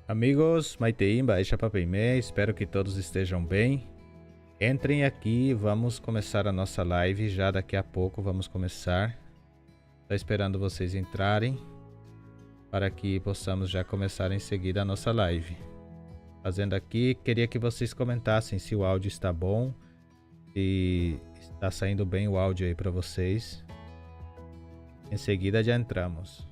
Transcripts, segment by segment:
Amigos, Maitei, Baixa Papeimé, espero que todos estejam bem. Entrem aqui, vamos começar a nossa live já daqui a pouco, vamos começar. Estou esperando vocês entrarem para que possamos já começar em seguida a nossa live. Fazendo aqui, queria que vocês comentassem se o áudio está bom, se está saindo bem o áudio aí para vocês. Em seguida já entramos.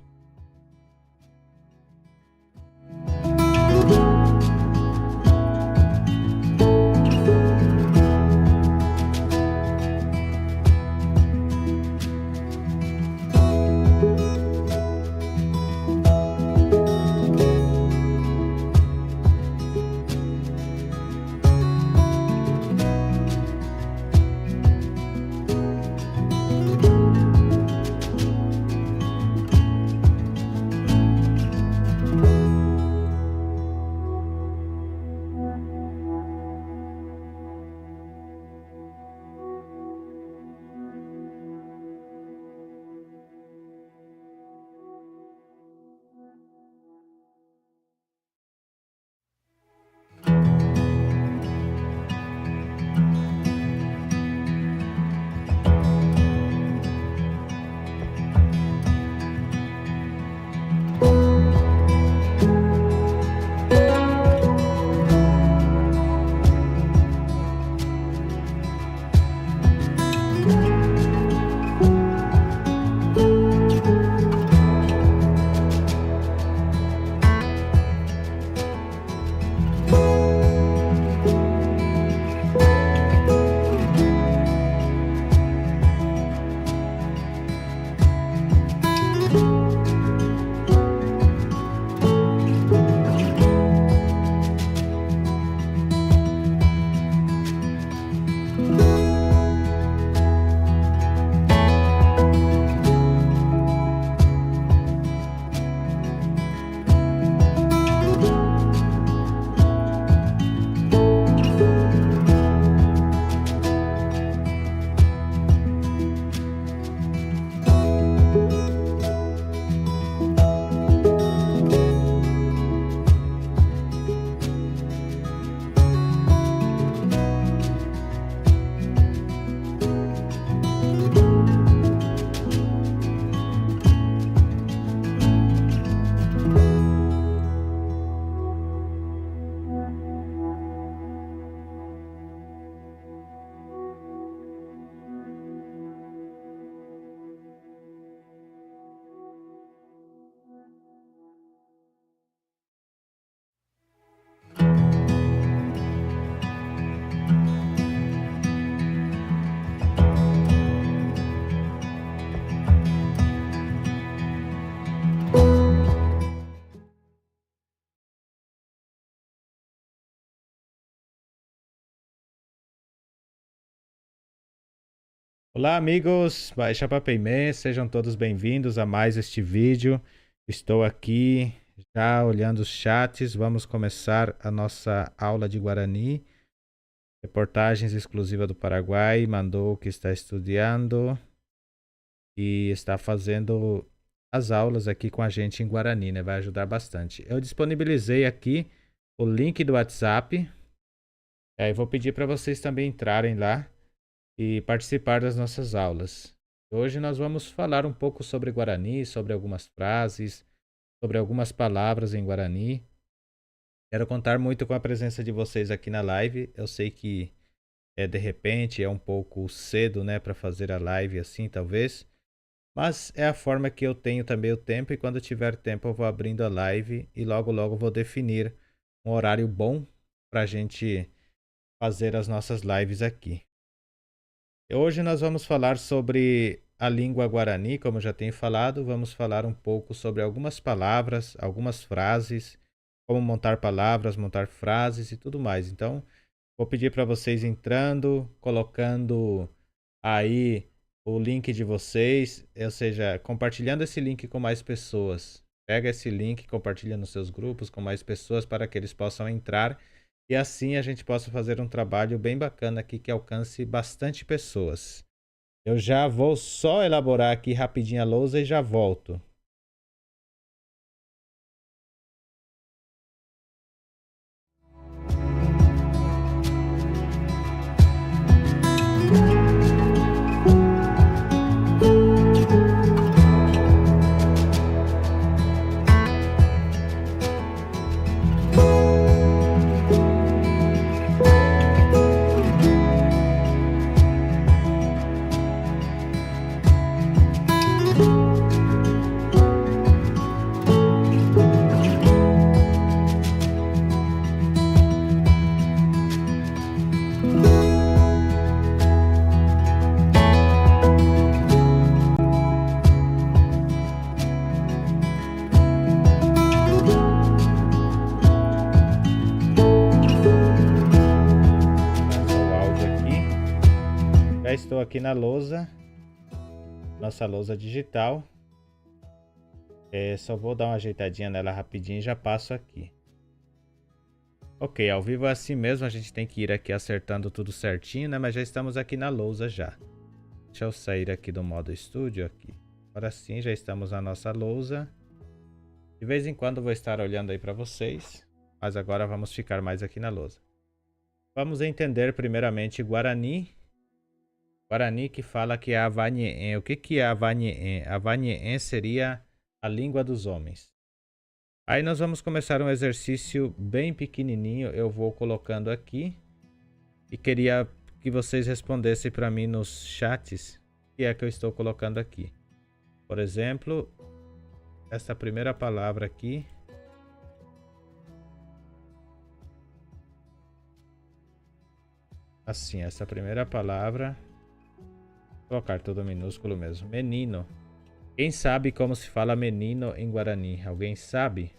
Olá amigos, Baixa Papeimé, sejam todos bem-vindos a mais este vídeo. Estou aqui já olhando os chats, vamos começar a nossa aula de Guarani. Reportagens exclusiva do Paraguai, mandou que está estudando e está fazendo as aulas aqui com a gente em Guarani, né? Vai ajudar bastante. Eu disponibilizei aqui o link do WhatsApp, aí vou pedir para vocês também entrarem lá e participar das nossas aulas. Hoje nós vamos falar um pouco sobre Guarani, sobre algumas frases, sobre algumas palavras em Guarani. Quero contar muito com a presença de vocês aqui na live. Eu sei que de repente é um pouco cedo, né, para fazer a live assim, talvez. Mas é a forma que eu tenho também o tempo e quando tiver tempo eu vou abrindo a live e logo logo vou definir um horário bom para a gente fazer as nossas lives aqui. Hoje nós vamos falar sobre a língua Guarani, como eu já tenho falado. Vamos falar um pouco sobre algumas palavras, algumas frases, como montar palavras, montar frases e tudo mais. Então, vou pedir para vocês entrando, colocando aí o link de vocês, ou seja, compartilhando esse link com mais pessoas. Pega esse link, compartilha nos seus grupos com mais pessoas para que eles possam entrar e assim a gente possa fazer um trabalho bem bacana aqui que alcance bastante pessoas. Eu já vou só elaborar aqui rapidinho a lousa e já volto. Já estou aqui na lousa, nossa lousa digital. Só vou dar uma ajeitadinha nela rapidinho e já passo aqui. Ok, ao vivo é assim mesmo, a gente tem que ir aqui acertando tudo certinho, né? Mas já estamos aqui na lousa já. Deixa eu sair aqui do modo estúdio aqui. Agora sim, já estamos na nossa lousa. De vez em quando vou estar olhando aí para vocês, mas agora vamos ficar mais aqui na lousa. Vamos entender primeiramente Guarani. Guarani que fala que é Avanien. O que é Avanien? Avanien seria a língua dos homens. Aí nós vamos começar um exercício bem pequenininho. Eu vou colocando aqui. E queria que vocês respondessem para mim nos chats o que é que eu estou colocando aqui. Por exemplo, essa primeira palavra aqui. Assim, essa primeira palavra. Vou colocar tudo minúsculo mesmo. Menino. Quem sabe como se fala menino em Guarani? Alguém sabe?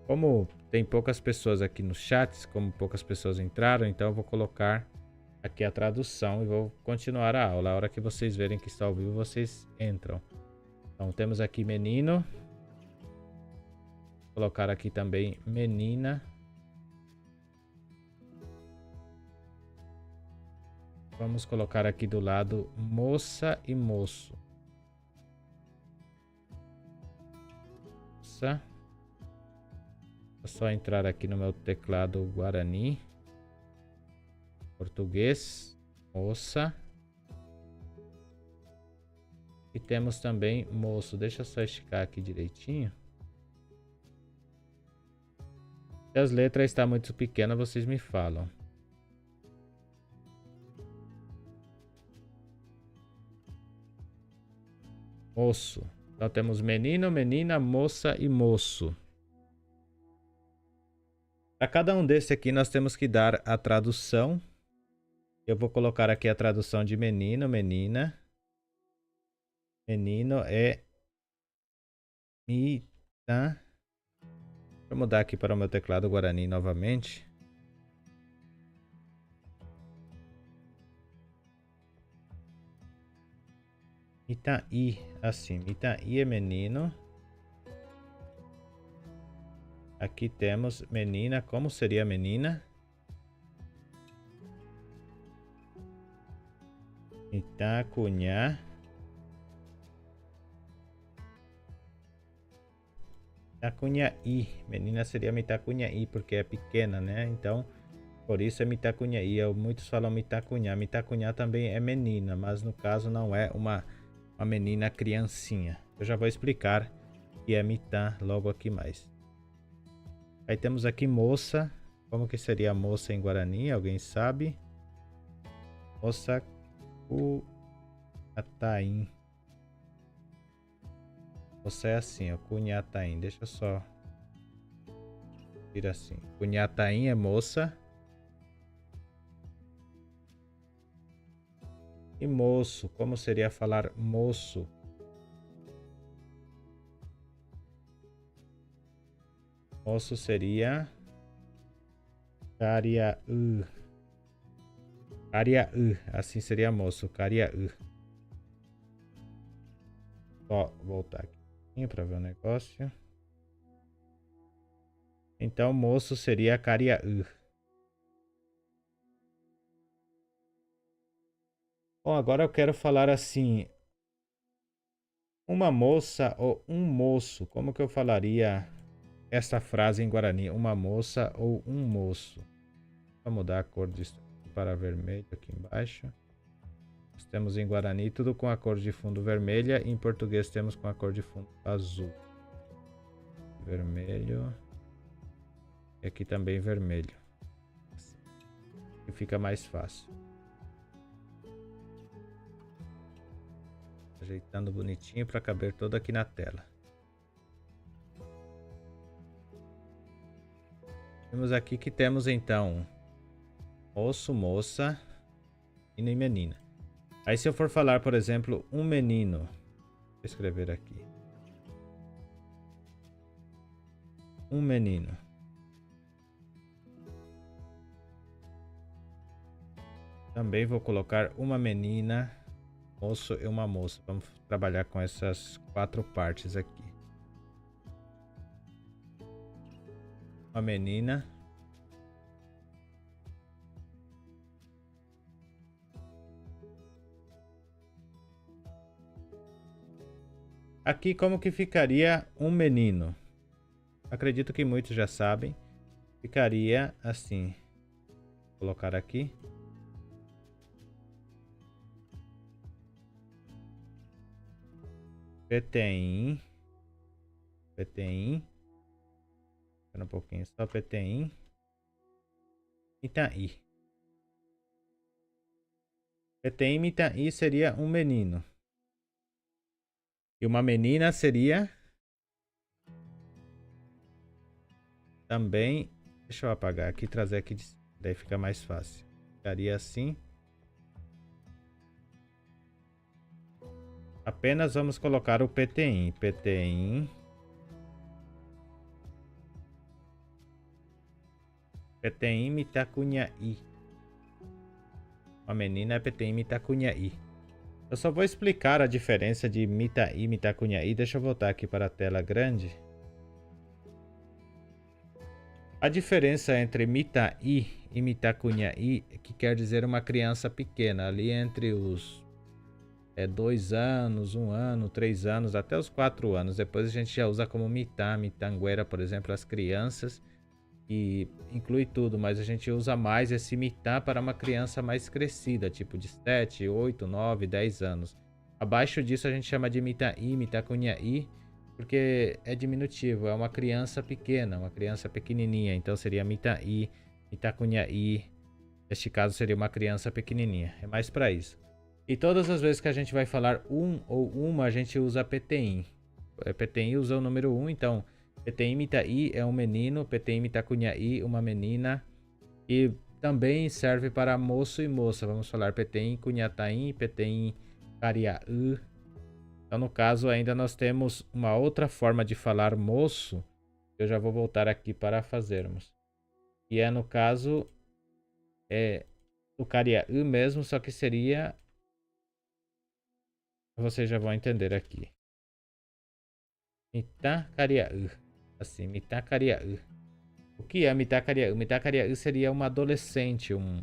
Como tem poucas pessoas aqui nos chats, como poucas pessoas entraram, então eu vou colocar aqui a tradução e vou continuar a aula. A hora que vocês verem que está ao vivo, vocês entram. Então temos aqui menino. Vou colocar aqui também menina. Vamos colocar aqui do lado moça e moço. Moça. Vou só entrar aqui no meu teclado Guarani. Português. Moça. E temos também moço. Deixa eu só esticar aqui direitinho. Se as letras estão muito pequenas, vocês me falam. Moço. Então temos menino, menina, moça e moço. Para cada um desse aqui nós temos que dar a tradução. Eu vou colocar aqui a tradução de menino, menina. Menino é mita. Vou mudar aqui para o meu teclado Guarani novamente. Itaí, assim, Itaí é menino. Aqui temos menina, como seria menina? Itacunhá. Itacunhaí, menina seria Mitacunhaí, porque é pequena, né? Então, por isso é Mitacunhaí. Muitos falam Mitacunhá. Mitacunhá também é menina, mas no caso não é uma menina criancinha. Eu já vou explicar o que é mitã logo aqui mais. Aí temos aqui moça. Como que seria moça em Guarani? Alguém sabe? Moça Cunhataim. Moça é assim, ó. Cunhataim. Deixa eu só vir assim. Cunhataim é moça. E moço, como seria falar moço? Moço seria Cariaú. Cariaú, assim seria moço, Cariaú. Só voltar aqui para ver o negócio. Então, moço seria Cariaú. Bom, agora eu quero falar assim. Uma moça ou um moço. Como que eu falaria essa frase em Guarani? Uma moça ou um moço. Vou mudar a cor disso para vermelho aqui embaixo. Nós temos em Guarani tudo com a cor de fundo vermelha. E em português temos com a cor de fundo azul. Vermelho. E aqui também vermelho. Que fica mais fácil. Ajeitando bonitinho para caber todo aqui na tela. Temos aqui que temos então moço, moça, menino e menina. Aí se eu for falar, por exemplo, um menino. Vou escrever aqui. Um menino. Também vou colocar uma menina, moço e uma moça. Vamos trabalhar com essas 4 partes aqui. Uma menina. Aqui como que ficaria um menino? Acredito que muitos já sabem. Ficaria assim. Vou colocar aqui. PTIN. PTIN. Espera um pouquinho. Só PTIN. Mitaí. PTIN Mitaí seria um menino. E uma menina seria... Também... Deixa eu apagar aqui e trazer aqui de cima. Daí fica mais fácil. Ficaria assim. Apenas vamos colocar o PTIN. PTIN. PTIN Mitacunhaí. Uma menina é PTIN Mitacunhaí. Eu só vou explicar a diferença de Mitaí e Mitacunhaí. Deixa eu voltar aqui para a tela grande. A diferença entre Mitaí e Mitacunhaí é que quer dizer uma criança pequena, ali entre os 2 anos, 1 ano, 3 anos, até os 4 anos. Depois a gente já usa como Mitá, Mitanguera, por exemplo, as crianças. E inclui tudo, mas a gente usa mais esse Mitá para uma criança mais crescida, tipo de 7, 8, 9, 10 anos. Abaixo disso a gente chama de Mitaí, Mitacunhaí, porque é diminutivo, é uma criança pequena, uma criança pequenininha. Então seria Mitaí, Mitacunhaí. Neste caso seria uma criança pequenininha, é mais para isso. E todas as vezes que a gente vai falar um ou uma, a gente usa PTIN. PTIN usa o número 1, então... PTIN Mitaí é um menino, PTIN Mitacunhaí uma menina. E também serve para moço e moça. Vamos falar PTIN Cunhataí, PTIN Cariaú. Então no caso ainda nós temos uma outra forma de falar moço. Eu já vou voltar aqui para fazermos. E é no caso o Cariaú mesmo, só que seria... Vocês já vão entender aqui. Mitacariaú. Assim, Mitacariaú. O que é Mitacariaú? Mitacariaú seria uma adolescente, um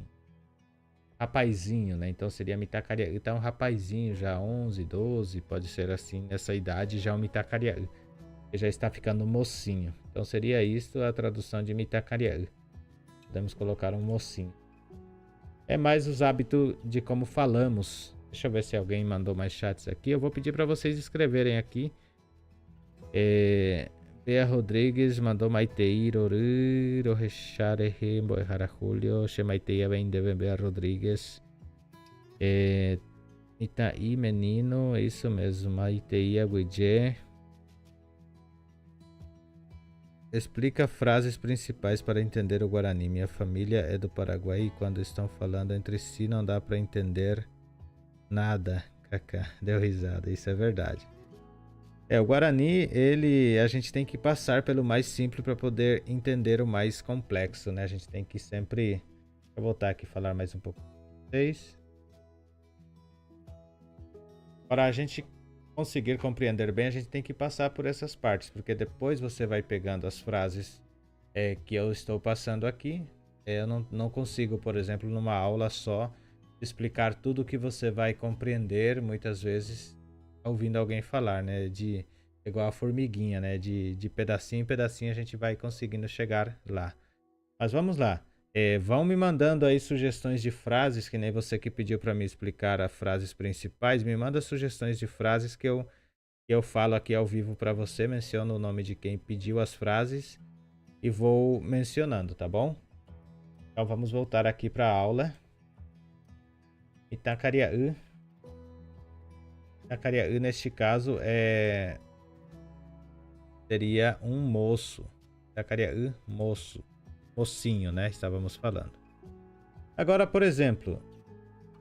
rapazinho, né? Então seria Mitacariaú. Então um rapazinho já 11, 12, pode ser assim, nessa idade já um Mitacariaú. Que já está ficando mocinho. Então seria isso a tradução de Mitacariaú. Podemos colocar um mocinho. É mais os hábitos de como falamos. Deixa eu ver se alguém mandou mais chats aqui. Eu vou pedir para vocês escreverem aqui. Bea Rodrigues mandou Maitei Roriro Recharehe Boihara Julio Shemaiteia Vende Bea Rodrigues Itaí menino, é isso mesmo. Maitei Aguijé. Explica frases principais para entender o Guarani. Minha família é do Paraguai e quando estão falando entre si não dá para entender nada. Kaká, deu risada, isso é verdade. O Guarani, a gente tem que passar pelo mais simples para poder entender o mais complexo, né? A gente tem que sempre... Vou voltar aqui e falar mais um pouco com vocês. Para a gente conseguir compreender bem, a gente tem que passar por essas partes, porque depois você vai pegando as frases que eu estou passando aqui. Eu não consigo, por exemplo, numa aula só, explicar tudo que você vai compreender, muitas vezes, ouvindo alguém falar, né? Igual a formiguinha, né? De pedacinho em pedacinho a gente vai conseguindo chegar lá. Mas vamos lá. Vão me mandando aí sugestões de frases, que nem você que pediu para me explicar as frases principais. Me manda sugestões de frases que eu falo aqui ao vivo para você. Menciono o nome de quem pediu as frases e vou mencionando, tá bom? Então vamos voltar aqui para a aula. Itacariaú. Itacariaú, neste caso, seria um moço. Itacariaú, moço. Mocinho, né? Estávamos falando. Agora, por exemplo,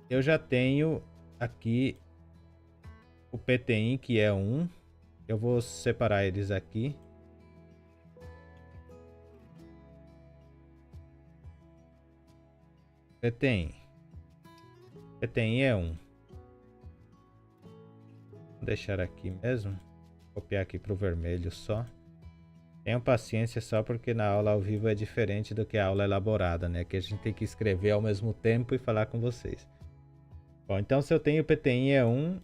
eu já tenho aqui o PTIN, que é 1. Eu vou separar eles aqui. PTIN. PTI é 1. Vou deixar aqui mesmo. Copiar aqui para o vermelho só. Tenham paciência só porque na aula ao vivo é diferente do que a aula elaborada, né? Que a gente tem que escrever ao mesmo tempo e falar com vocês. Bom, então se eu tenho PTI é 1.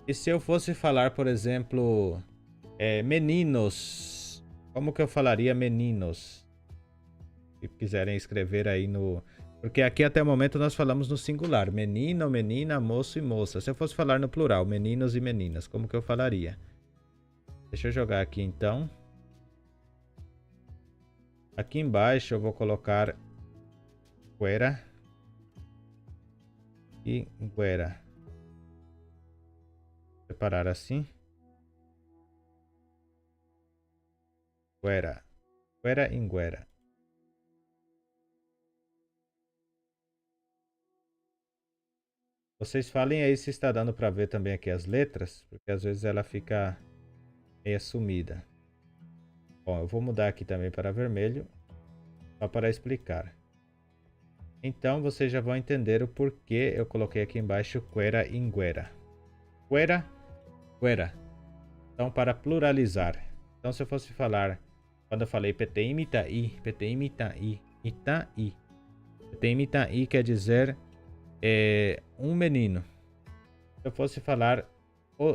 E se eu fosse falar, por exemplo, meninos, como que eu falaria meninos? Se quiserem escrever aí no... Porque aqui até o momento nós falamos no singular. Menino, menina, moço e moça. Se eu fosse falar no plural, meninos e meninas, como que eu falaria? Deixa eu jogar aqui então. Aqui embaixo eu vou colocar guera e guera. Separar assim. Guera. Guera e guera. Vocês falem aí se está dando para ver também aqui as letras, porque às vezes ela fica meio sumida. Bom, eu vou mudar aqui também para vermelho, só para explicar. Então vocês já vão entender o porquê eu coloquei aqui embaixo quera e guera. Quera, guera. Então, para pluralizar. Então, se eu fosse falar, quando eu falei PTI Mitaí, PTI Mitaí, Itaí. PTI Mitaí quer dizer um menino. Se eu fosse falar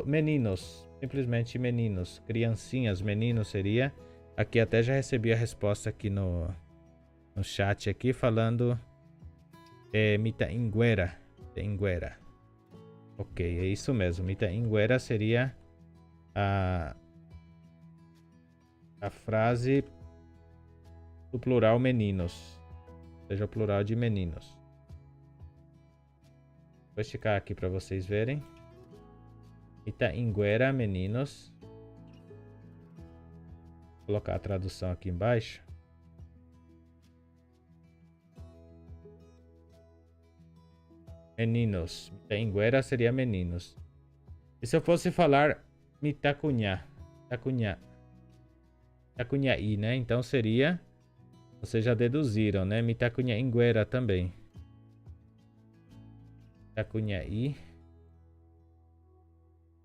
meninos, simplesmente meninos, criancinhas, menino seria. Aqui até já recebi a resposta aqui no chat aqui falando Mitainguera. Mitainguera. Ok, é isso mesmo. Mitainguera seria a frase do plural meninos. Ou seja, o plural de meninos. Vou esticar aqui para vocês verem. Mitainguera, meninos. Vou colocar a tradução aqui embaixo. Meninos. Mitainguera seria meninos. E se eu fosse falar Mitacunhá? Mitacunhá. Mitacunhaí, né? Então seria... Vocês já deduziram, né? Mitacunhainguera também. Mitacunhaí.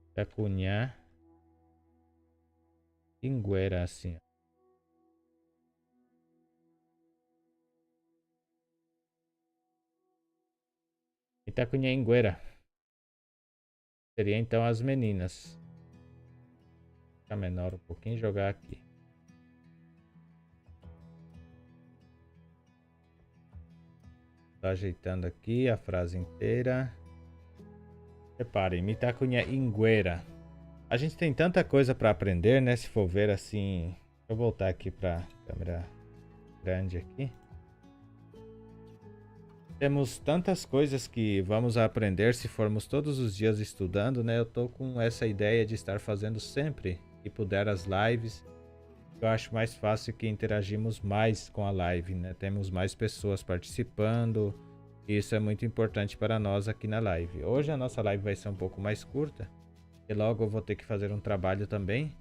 Mitacunhá. Inguera, assim. Mitacunhainguera. Seria então as meninas. Vou ficar menor um pouquinho e jogar aqui. Tô ajeitando aqui a frase inteira. Reparem, Mitacunhainguera. A gente tem tanta coisa para aprender, né? Se for ver assim... Deixa eu voltar aqui para a câmera grande aqui. Temos tantas coisas que vamos aprender se formos todos os dias estudando, né? Eu tô com essa ideia de estar fazendo sempre que puder as lives. Eu acho mais fácil que interagimos mais com a live, né? Temos mais pessoas participando. E isso é muito importante para nós aqui na live. Hoje a nossa live vai ser um pouco mais curta. E logo eu vou ter que fazer um trabalho também.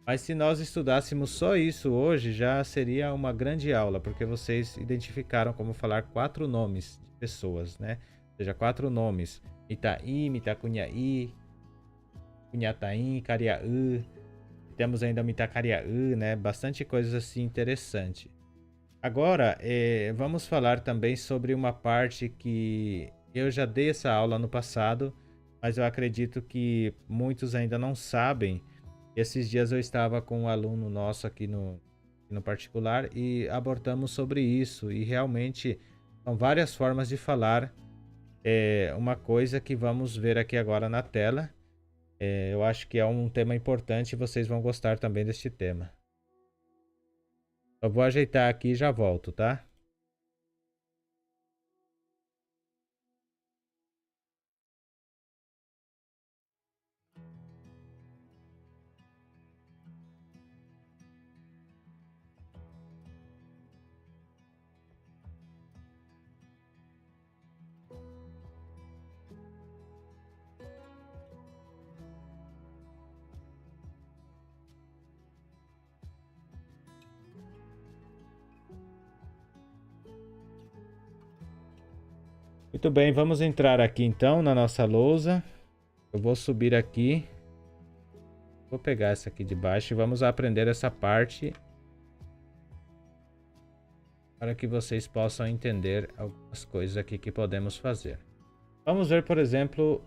Mas se nós estudássemos só isso hoje, já seria uma grande aula, porque vocês identificaram como falar 4 nomes de pessoas, né? Ou seja, 4 nomes. Itaí, Mitacunhaí, Cunhataí, Cariaú. Temos ainda Mitacariaú, né? Bastante coisas assim interessante. Agora, vamos falar também sobre uma parte que eu já dei essa aula no passado, mas eu acredito que muitos ainda não sabem. Esses dias eu estava com um aluno nosso aqui no particular e abordamos sobre isso. E realmente são várias formas de falar uma coisa que vamos ver aqui agora na tela. Eu acho que é um tema importante e vocês vão gostar também deste tema. Eu vou ajeitar aqui e já volto, tá? Muito bem, vamos entrar aqui então na nossa lousa. Eu vou subir aqui. Vou pegar essa aqui de baixo e vamos aprender essa parte para que vocês possam entender algumas coisas aqui que podemos fazer. Vamos ver, por exemplo,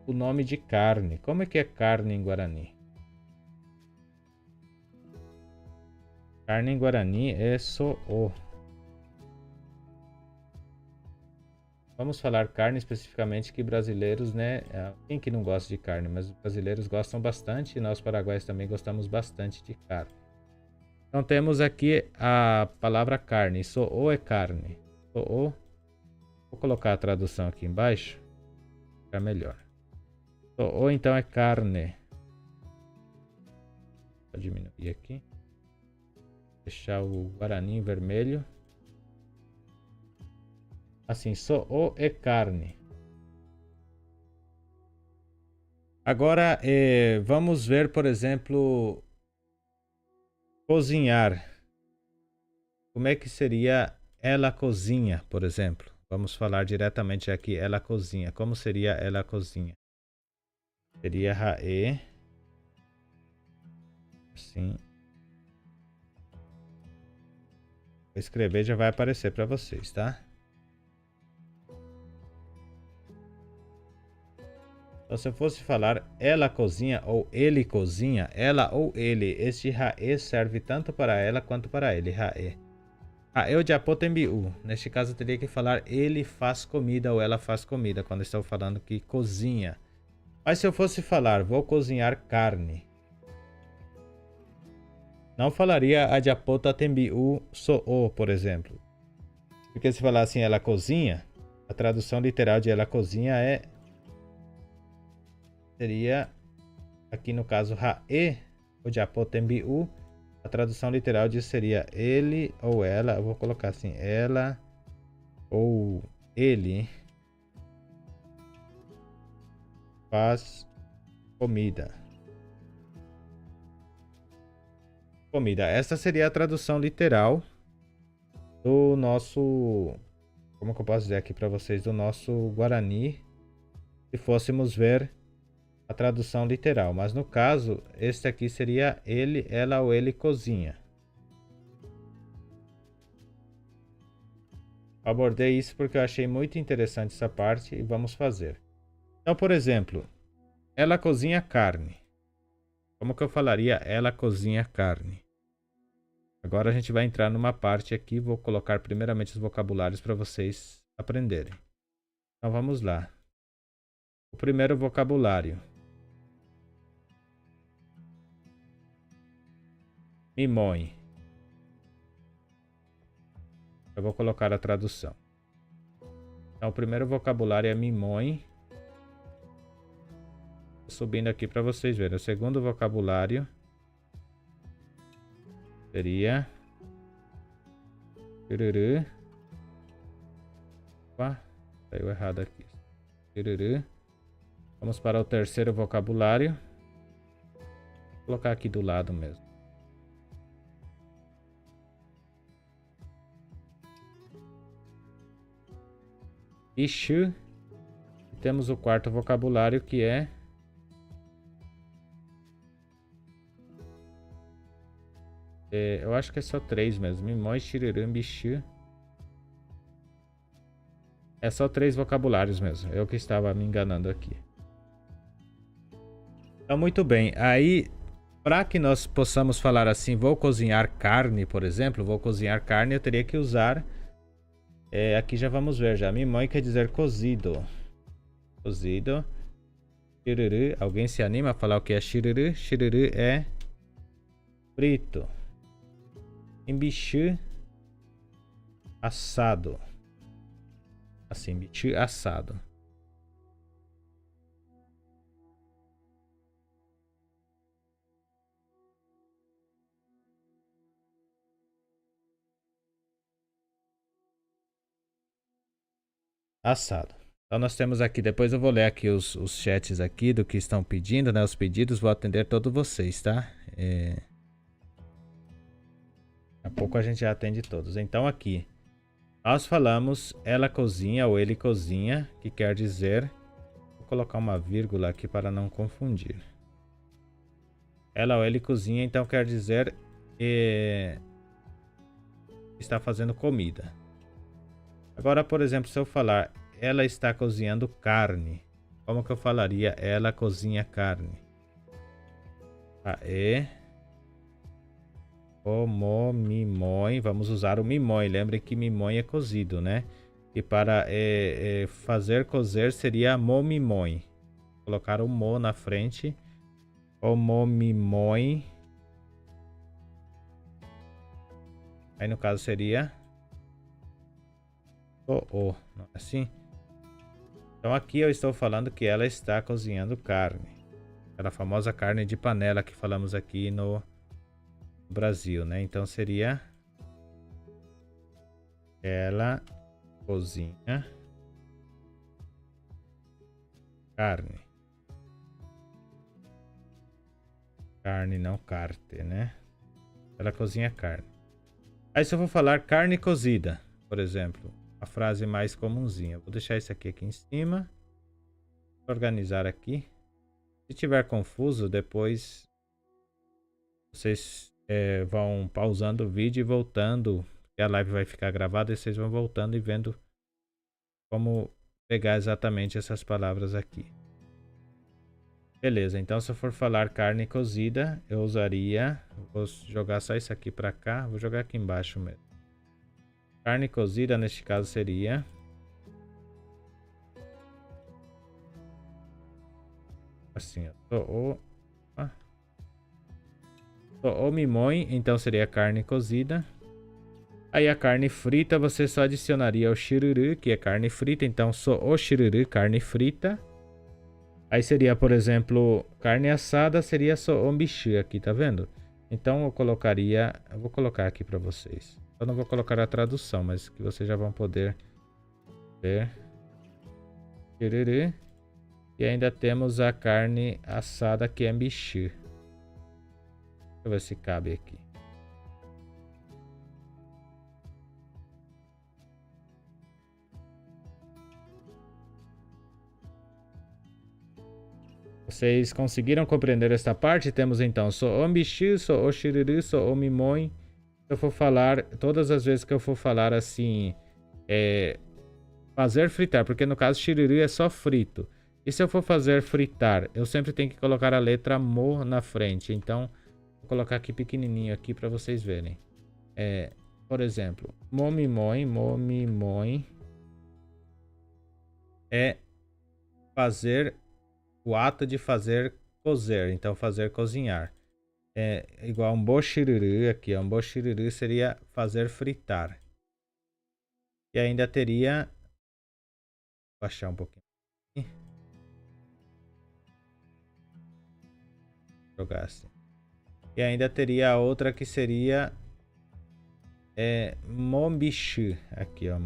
o nome de carne. Como é que é carne em Guarani? Carne em Guarani é so'o. Vamos falar carne especificamente, que brasileiros, né? Quem que não gosta de carne? Mas os brasileiros gostam bastante e nós paraguaios também gostamos bastante de carne. Então temos aqui a palavra carne. So'o é carne. So'o. Vou colocar a tradução aqui embaixo. Fica melhor. So'o então é carne. Vou diminuir aqui. Deixar o Guarani em vermelho. Assim, so'o é carne. Agora, vamos ver, por exemplo, cozinhar. Como é que seria ela cozinha, por exemplo? Vamos falar diretamente aqui, ela cozinha. Como seria ela cozinha? Seria rae. Assim. Vou escrever, já vai aparecer para vocês, tá? Então, se eu fosse falar ela cozinha ou ele cozinha, ela ou ele, este rae serve tanto para ela quanto para ele, rae. Rae ou japotembiu. Neste caso, eu teria que falar ele faz comida ou ela faz comida, quando estou falando que cozinha. Mas se eu fosse falar vou cozinhar carne, não falaria a japotembiu so'o, por exemplo. Porque se falar assim ela cozinha, a tradução literal de ela cozinha seria, aqui no caso, rae, o japotembiu. A tradução literal disso seria ele ou ela. Eu vou colocar assim, ela ou ele faz comida. Comida. Essa seria a tradução literal do nosso... Como que eu posso dizer aqui para vocês? Do nosso Guarani. Se fôssemos ver a tradução literal, mas no caso, este aqui seria ele, ela ou ele cozinha. Abordei isso porque eu achei muito interessante essa parte e vamos fazer. Então, por exemplo, ela cozinha carne. Como que eu falaria ela cozinha carne? Agora a gente vai entrar numa parte aqui, vou colocar primeiramente os vocabulários para vocês aprenderem. Então vamos lá. O primeiro vocabulário. Mimõe. Eu vou colocar a tradução. Então, o primeiro vocabulário é mimõe. Subindo aqui para vocês verem. O segundo vocabulário seria chururu. Opa, saiu errado aqui. Chururu. Vamos para o terceiro vocabulário. Vou colocar aqui do lado mesmo. Ixu. E temos o quarto vocabulário que é eu acho que é só 3 mesmo. Mimói, xiririm, bichu. É só 3 vocabulários mesmo. Eu que estava me enganando aqui. Então, muito bem. Aí, para que nós possamos falar assim, vou cozinhar carne, por exemplo. Vou cozinhar carne, eu teria que usar... aqui já vamos ver já. Mimói quer dizer cozido. Cozido. Xiririm. Alguém se anima a falar o que é xiririm? Xiririm é frito. Bichu assado. Assim, bichu assado. Assado. Então nós temos aqui, depois eu vou ler aqui os chats aqui do que estão pedindo, né? Os pedidos, vou atender todos vocês, tá? Daqui a pouco a gente já atende todos. Então aqui, Nós falamos ela cozinha ou ele cozinha, que quer dizer... Vou colocar uma vírgula aqui para não confundir. Ela ou ele cozinha, então quer dizer que está fazendo comida. Agora, por exemplo, se eu falar ela está cozinhando carne, como que eu falaria ela cozinha carne? Aê. O mo mimoi. Vamos usar o mimoi. Lembre que mimoi é cozido, né? E para fazer cozer seria mo mimoi. Colocar o mo na frente. O mo mimoi. Aí no caso seria o, não é assim? Então aqui eu estou falando que ela está cozinhando carne. Aquela famosa carne de panela que falamos aqui no Brasil, né? Então seria ela cozinha carne. Carne, não carte, né? Ela cozinha carne. Aí se eu for falar carne cozida, por exemplo, a frase mais comumzinha. Vou deixar isso aqui em cima. Vou organizar aqui. Se tiver confuso, depois vocês vão pausando o vídeo e voltando. A live vai ficar gravada e vocês vão voltando e vendo como pegar exatamente essas palavras aqui. Beleza, então se eu for falar carne cozida, eu usaria... Vou jogar só isso aqui para cá. Vou jogar aqui embaixo mesmo. Carne cozida, neste caso, seria... assim, ó. O mimoi, então seria carne cozida. Aí a carne frita você só adicionaria o shiruru, que é carne frita. Então o shiruru, carne frita. Aí seria, por exemplo, carne assada seria só o bichu aqui, tá vendo? Então eu colocaria... Eu vou colocar aqui para vocês. Eu não vou colocar a tradução, mas que vocês já vão poder ver. Shiruru. E ainda temos a carne assada, que é bichu. Deixa eu ver se cabe aqui. Vocês conseguiram compreender esta parte? Temos então o bichu, o shiruru, o mimoi. Se eu for falar, todas as vezes que eu for falar assim, fazer fritar, porque no caso shiruru é só frito. E se eu for fazer fritar, eu sempre tenho que colocar a letra mo na frente. Então, vou colocar aqui pequenininho aqui para vocês verem. Por exemplo, momimoi é fazer o ato de fazer cozer, então fazer cozinhar. É igual um boshiruru aqui, um boshiruru seria fazer fritar. E ainda teria... Vou baixar um pouquinho aqui. Jogar assim. E ainda teria a outra que seria mombichu. Aqui, ó.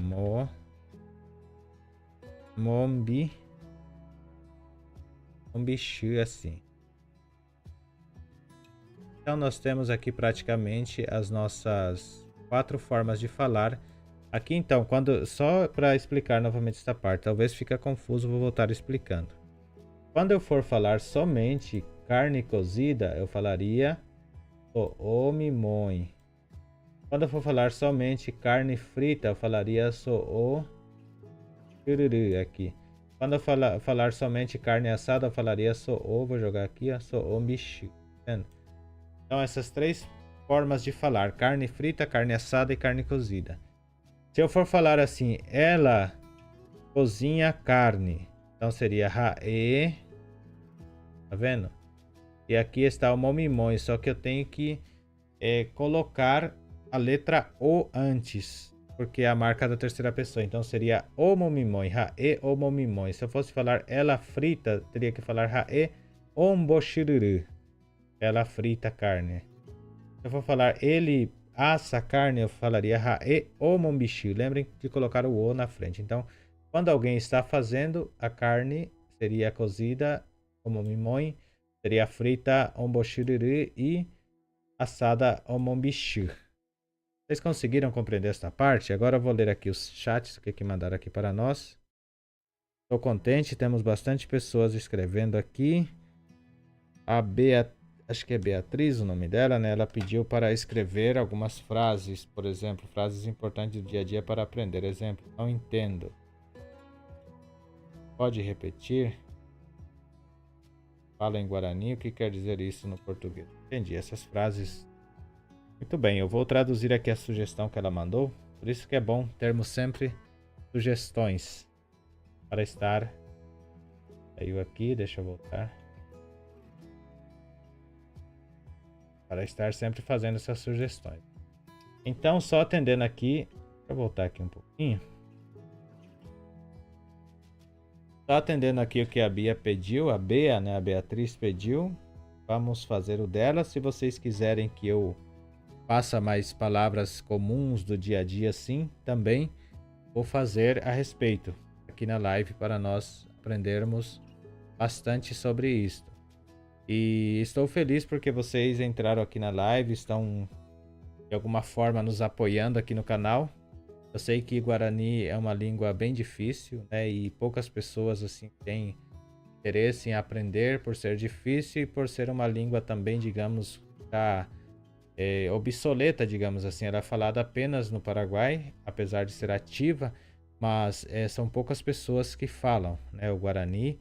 Mombichu, assim. Então nós temos aqui praticamente as nossas 4 formas de falar. Aqui então, só para explicar novamente esta parte, talvez fique confuso, vou voltar explicando. Quando eu for falar somente carne cozida, eu falaria o mimoi. Quando eu for falar somente carne frita, eu falaria o shiruru aqui. Quando eu falar somente carne assada, eu falaria vou jogar aqui, o bichu. Então essas 3 formas de falar: carne frita, carne assada e carne cozida. Se eu for falar assim, ela cozinha carne, então seria hae. Tá vendo? E aqui está o momimoi, só que eu tenho que colocar a letra O antes, porque é a marca da terceira pessoa. Então seria o momimoi, hae o momimoi. Se eu fosse falar ela frita, teria que falar hae onboshiruru. Ela frita carne. Se eu for falar ele assa carne, eu falaria hae o mombichu. Lembrem de colocar o o na frente. Então, quando alguém está fazendo a carne, seria cozida o momimoi, seria frita onboshiruru e assada o mombichu. Vocês conseguiram compreender esta parte? Agora eu vou ler aqui os chats, o que mandaram aqui para nós. Estou contente, temos bastante pessoas escrevendo aqui. A acho que é Beatriz o nome dela, né? Ela pediu para escrever algumas frases, por exemplo, frases importantes do dia a dia para aprender. Exemplo, não entendo. Pode repetir? Fala em Guarani, o que quer dizer isso no português? Entendi, essas frases. Muito bem, eu vou traduzir aqui a sugestão que ela mandou. Por isso que é bom termos sempre sugestões para estar. Saiu aqui, deixa eu voltar. Para estar sempre fazendo essas sugestões. Então, só atendendo aqui. Deixa eu voltar aqui um pouquinho. Só atendendo aqui o que a Bia pediu, a Bea, né, a Beatriz pediu. Vamos fazer o dela. Se vocês quiserem que eu faça mais palavras comuns do dia a dia, sim, também vou fazer a respeito aqui na live para nós aprendermos bastante sobre isso. E estou feliz porque vocês entraram aqui na live, estão de alguma forma nos apoiando aqui no canal. Eu sei que Guarani é uma língua bem difícil, né? E poucas pessoas assim têm interesse em aprender por ser difícil e por ser uma língua também, digamos, obsoleta, digamos assim. Ela é falada apenas no Paraguai, apesar de ser ativa, mas são poucas pessoas que falam, né, o Guarani.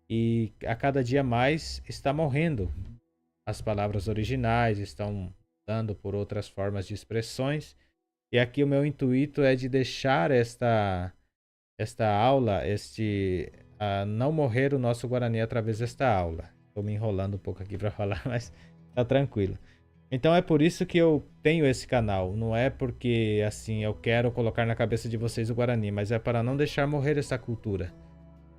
E a cada dia mais está morrendo. As palavras originais estão dando por outras formas de expressões. E aqui o meu intuito é de deixar esta aula, não morrer o nosso Guarani através desta aula. Estou me enrolando um pouco aqui para falar, mas tá tranquilo. Então é por isso que eu tenho esse canal. Não é porque assim eu quero colocar na cabeça de vocês o Guarani, mas é para não deixar morrer essa cultura.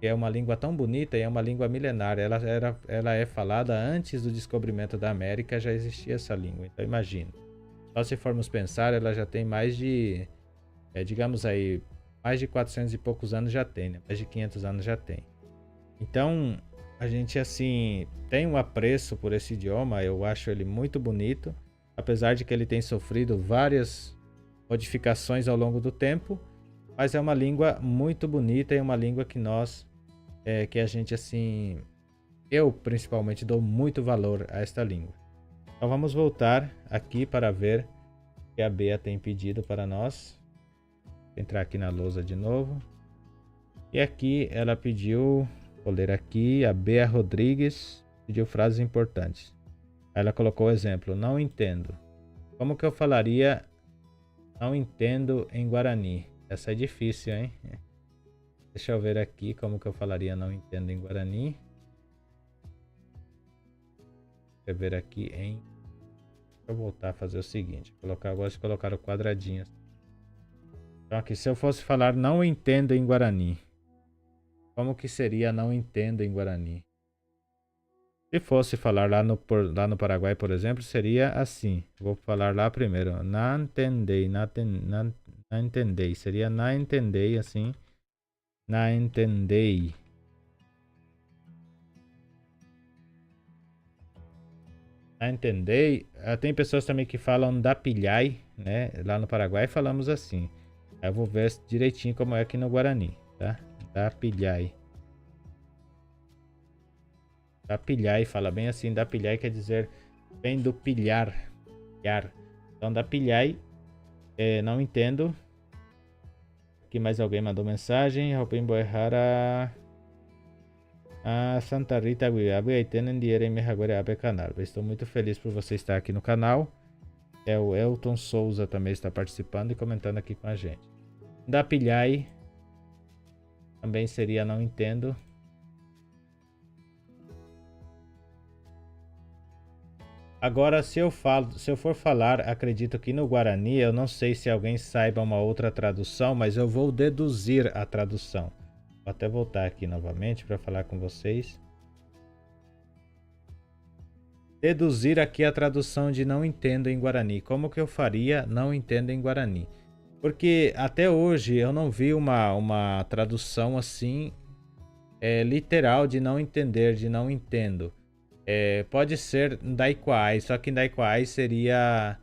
É uma língua tão bonita e é uma língua milenária. Ela é falada antes do descobrimento da América, já existia essa língua. Então imagina. Só se formos pensar, ela já tem mais de, digamos aí, mais de 400 e poucos anos já tem, né? Mais de 500 anos já tem. Então, a gente assim tem um apreço por esse idioma, eu acho ele muito bonito, apesar de que ele tem sofrido várias modificações ao longo do tempo. Mas é uma língua muito bonita e uma língua que que a gente assim, eu principalmente dou muito valor a esta língua. Então vamos voltar aqui para ver o que a Bea tem pedido para nós. Vou entrar aqui na lousa de novo. E aqui ela pediu, vou ler aqui, a Bea Rodrigues pediu frases importantes. Aí ela colocou o exemplo, não entendo. Como que eu falaria não entendo em Guarani? Essa é difícil, hein? Deixa eu ver aqui como que eu falaria não entendo em Guarani. Deixa eu ver aqui em... Deixa eu voltar a fazer o seguinte. Eu gosto de colocar o quadradinho. Então aqui, se eu fosse falar não entendo em Guarani. Como que seria não entendo em Guarani? Se fosse falar lá no Paraguai, por exemplo, seria assim. Vou falar lá primeiro. Não entendei, não entendei. Seria não entendei, assim. Não entendei. Não entendei. Tem pessoas também que falam da pilhai, né? Lá no Paraguai falamos assim. Aí eu vou ver direitinho como é aqui no Guarani, tá? Da pilhai. Da pilhai, fala bem assim. Da pilhai quer dizer, vem do pilhar. Então da pilhai, não entendo. Aqui mais alguém mandou mensagem. Robin Boerrara. Santa Rita Guiabe Aitenen Diere Mehaguareabe canal. Estou muito feliz por você estar aqui no canal. O Elton Souza também está participando e comentando aqui com a gente. Da pilhai também seria não entendo. Agora, se eu for falar, acredito que no Guarani, eu não sei se alguém saiba uma outra tradução, mas eu vou deduzir a tradução. Vou até voltar aqui novamente para falar com vocês. Deduzir aqui a tradução de não entendo em Guarani. Como que eu faria não entendo em Guarani? Porque até hoje eu não vi uma tradução assim literal de não entender, de não entendo. Pode ser Ndaiquai, só que Ndaiquai seria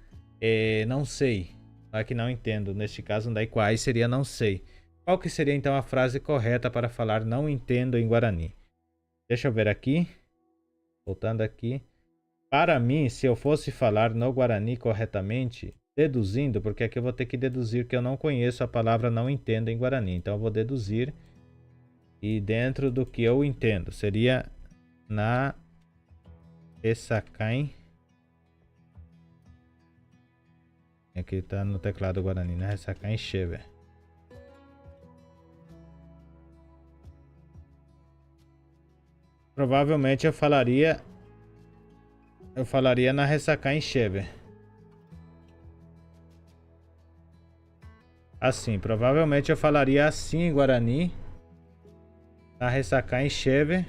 não sei. Aqui não entendo. Neste caso, Ndaiquai seria não sei. Qual que seria então a frase correta para falar não entendo em Guarani? Deixa eu ver aqui. Voltando aqui. Para mim, se eu fosse falar no Guarani corretamente, deduzindo, porque aqui eu vou ter que deduzir que eu não conheço a palavra não entendo em Guarani. Então eu vou deduzir. E dentro do que eu entendo, seria na Ressacain. Aqui tá no teclado Guarani, na Ressacain Cheve. Provavelmente eu falaria na Ressacain Cheve. Assim, provavelmente eu falaria assim em Guarani. Na Ressacain Cheve.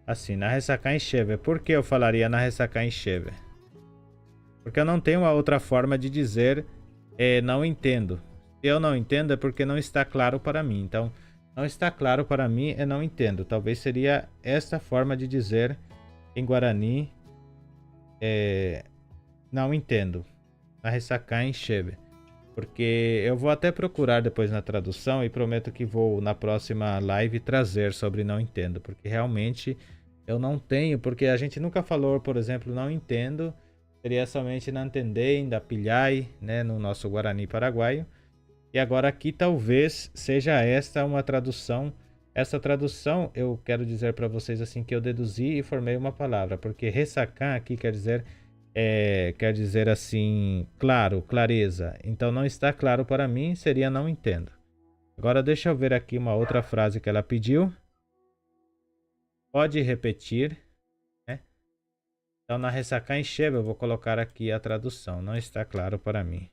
Assim, na Ressacain Cheve. Por que eu falaria na Ressacain Cheve? Porque eu não tenho uma outra forma de dizer não entendo. Se eu não entendo é porque não está claro para mim. Então, não está claro para mim é não entendo. Talvez seria esta forma de dizer em Guarani não entendo. Na Ressacain Cheve. Porque eu vou até procurar depois na tradução e prometo que vou na próxima live trazer sobre não entendo. Porque realmente eu não tenho, porque a gente nunca falou, por exemplo, não entendo. Seria somente não entender, da pilhai, né, no nosso Guarani paraguaio. E agora aqui talvez seja esta uma tradução. Essa tradução eu quero dizer para vocês assim que eu deduzi e formei uma palavra. Porque ressacar aqui quer dizer assim, claro, clareza. Então não está claro para mim, seria não entendo. Agora deixa eu ver aqui uma outra frase que ela pediu. Pode repetir, né? Então na Ressacain Cheve eu vou colocar aqui a tradução. Não está claro para mim.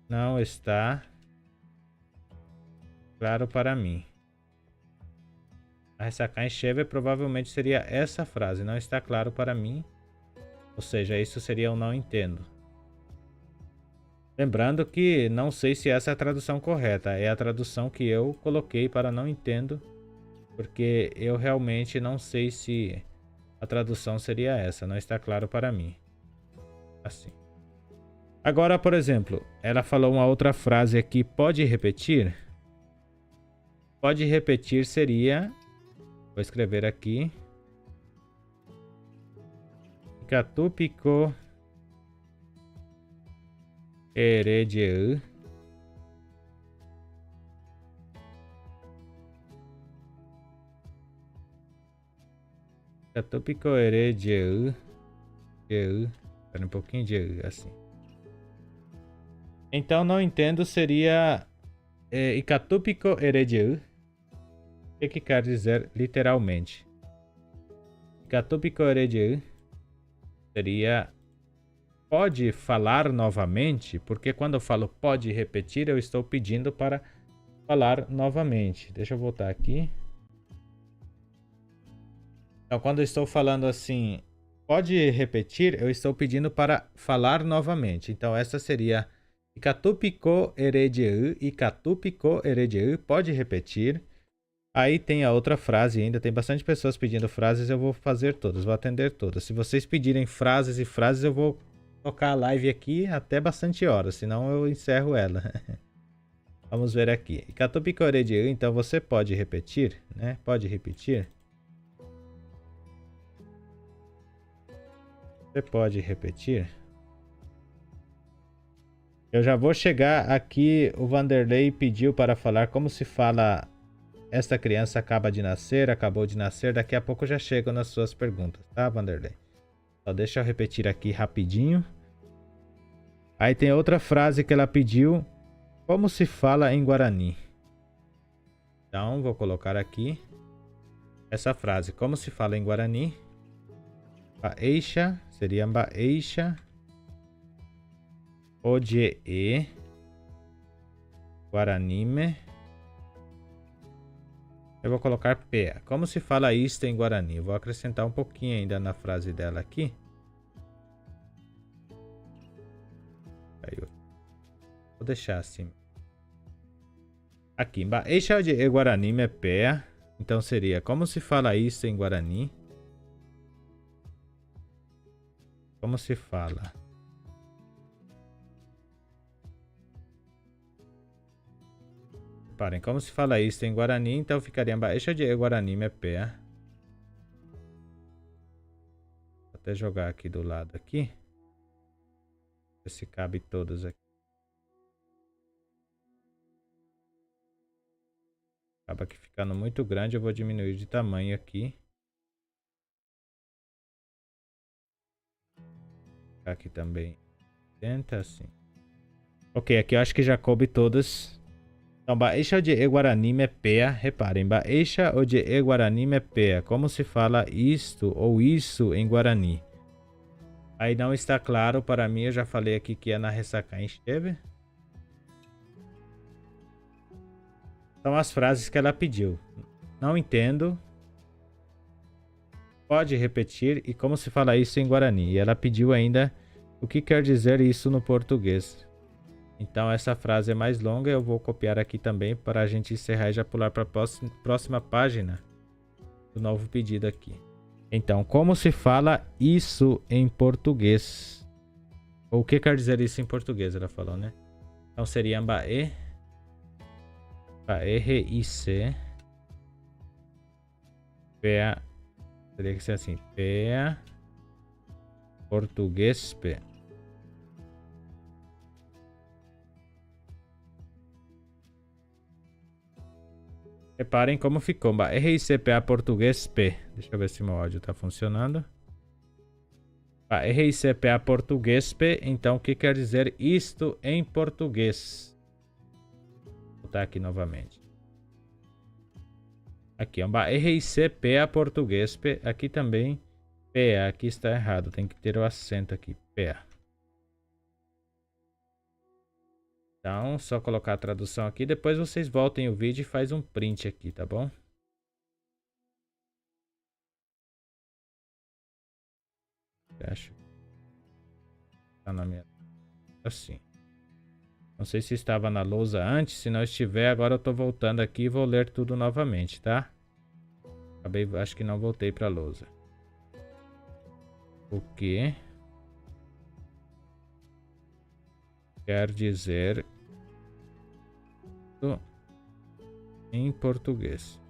Não está claro para mim. A Ressacain Cheve provavelmente seria essa frase. Não está claro para mim. Ou seja, isso seria um não entendo. Lembrando que não sei se essa é a tradução correta. É a tradução que eu coloquei para não entendo. Porque eu realmente não sei se a tradução seria essa. Não está claro para mim. Assim. Agora, por exemplo, ela falou uma outra frase aqui. Pode repetir? Pode repetir seria... Vou escrever aqui. Ikatupiko Eredieu. Ikatupiko Eredieu. Espera um pouquinho de assim. Então não entendo seria Ikatupiko Eredieu. O que quer dizer literalmente? Ikatupiko Eredieu seria pode falar novamente, porque quando eu falo pode repetir, eu estou pedindo para falar novamente. Deixa eu voltar aqui. Então, quando eu estou falando assim, pode repetir, eu estou pedindo para falar novamente. Então, essa seria Ikatupiko Eredieu. Ikatupiko Eredieu. Pode repetir. Aí tem a outra frase ainda. Tem bastante pessoas pedindo frases. Eu vou fazer todas. Vou atender todas. Se vocês pedirem frases e frases, eu vou tocar a live aqui até bastante horas. Senão eu encerro ela. Vamos ver aqui. Ikatupiko Eredieu. Então, você pode repetir, né? Pode repetir. Você pode repetir? Eu já vou chegar aqui. O Vanderlei pediu para falar como se fala esta criança acaba de nascer, acabou de nascer. Daqui a pouco eu já chego nas suas perguntas, tá, Vanderlei? Só deixa eu repetir aqui rapidinho. Aí tem outra frase que ela pediu. Como se fala em Guarani? Então, vou colocar aqui essa frase. Como se fala em Guarani? Baeixa, seria Baeixa. Ojee. Guaranime. Eu vou colocar pé. Como se fala isto em Guarani? Eu vou acrescentar um pouquinho ainda na frase dela aqui. Aí, vou deixar assim. Aqui, Baeixa de Guaranime é pé. Então seria, como se fala isto em Guarani? Como se fala? Reparem, como se fala isso em Guarani, então ficaria Baixo de Guarani me pé. Vou até jogar aqui do lado aqui. Ver se cabe todos aqui. Acaba que ficando muito grande, eu vou diminuir de tamanho aqui. Aqui também. Tenta assim. Ok, aqui eu acho que já coube todas. Então, Baixo de Guarani me pé. Reparem, Baixo de Guarani me pé. Como se fala isto ou isso em Guarani? Aí não está claro para mim, eu já falei aqui que é na ressaca enxeve. São as frases que ela pediu. Não entendo. Pode repetir e como se fala isso em Guarani. E ela pediu ainda o que quer dizer isso no português. Então essa frase é mais longa, eu vou copiar aqui também para a gente encerrar e já pular para a próxima página do novo pedido aqui. Então, como se fala isso em português? Ou o que quer dizer isso em português, ela falou, né? Então seria Bae, R-I-C, Pea, teria que ser assim, Pea, português, P. Reparem como ficou. RICPA português P. Deixa eu ver se meu áudio está funcionando. RICPA português P. Então, o que quer dizer isto em português? Vou botar aqui novamente. Aqui, RICPA português P. Aqui também PA. Aqui está errado. Tem que ter o acento aqui. PA. Então, só colocar a tradução aqui. Depois vocês voltem o vídeo e faz um print aqui, tá bom? Acho que tá na minha... Assim. Não sei se estava na lousa antes. Se não estiver, agora eu tô voltando aqui e vou ler tudo novamente, tá? Acho que não voltei pra lousa. O que quer dizer em português?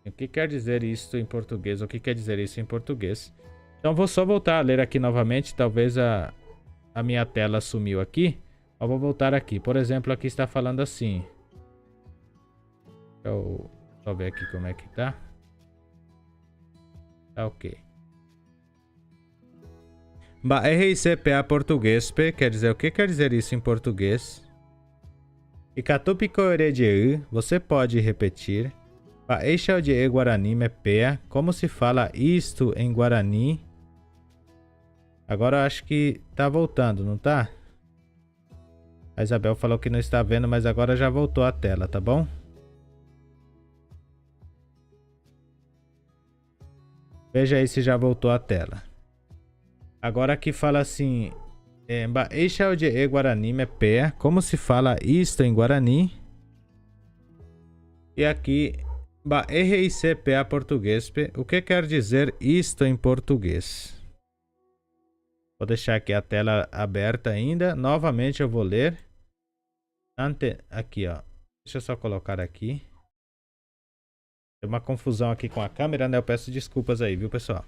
O que quer dizer isso em português? O que quer dizer isso em português? Então vou só voltar a ler aqui novamente. Talvez a minha tela sumiu aqui. Eu vou voltar aqui. Por exemplo, aqui está falando assim. Deixa eu só ver aqui como é que tá. Tá ok. RICPA português P quer dizer o que quer dizer isso em português? Ikatupico erediu, você pode repetir. Baixo de Guarani me pé. Como se fala isto em Guarani? Agora eu acho que tá voltando, não tá? A Isabel falou que não está vendo, mas agora já voltou a tela, tá bom? Veja aí se já voltou a tela. Agora aqui fala assim... Baixo de Guarani me pé. Como se fala isto em Guarani? E aqui... RICPA português. O que quer dizer isto em português? Vou deixar aqui a tela aberta ainda. Novamente eu vou ler. Aqui, ó. Deixa eu só colocar aqui. Tem uma confusão aqui com a câmera, né? Eu peço desculpas aí, viu, pessoal?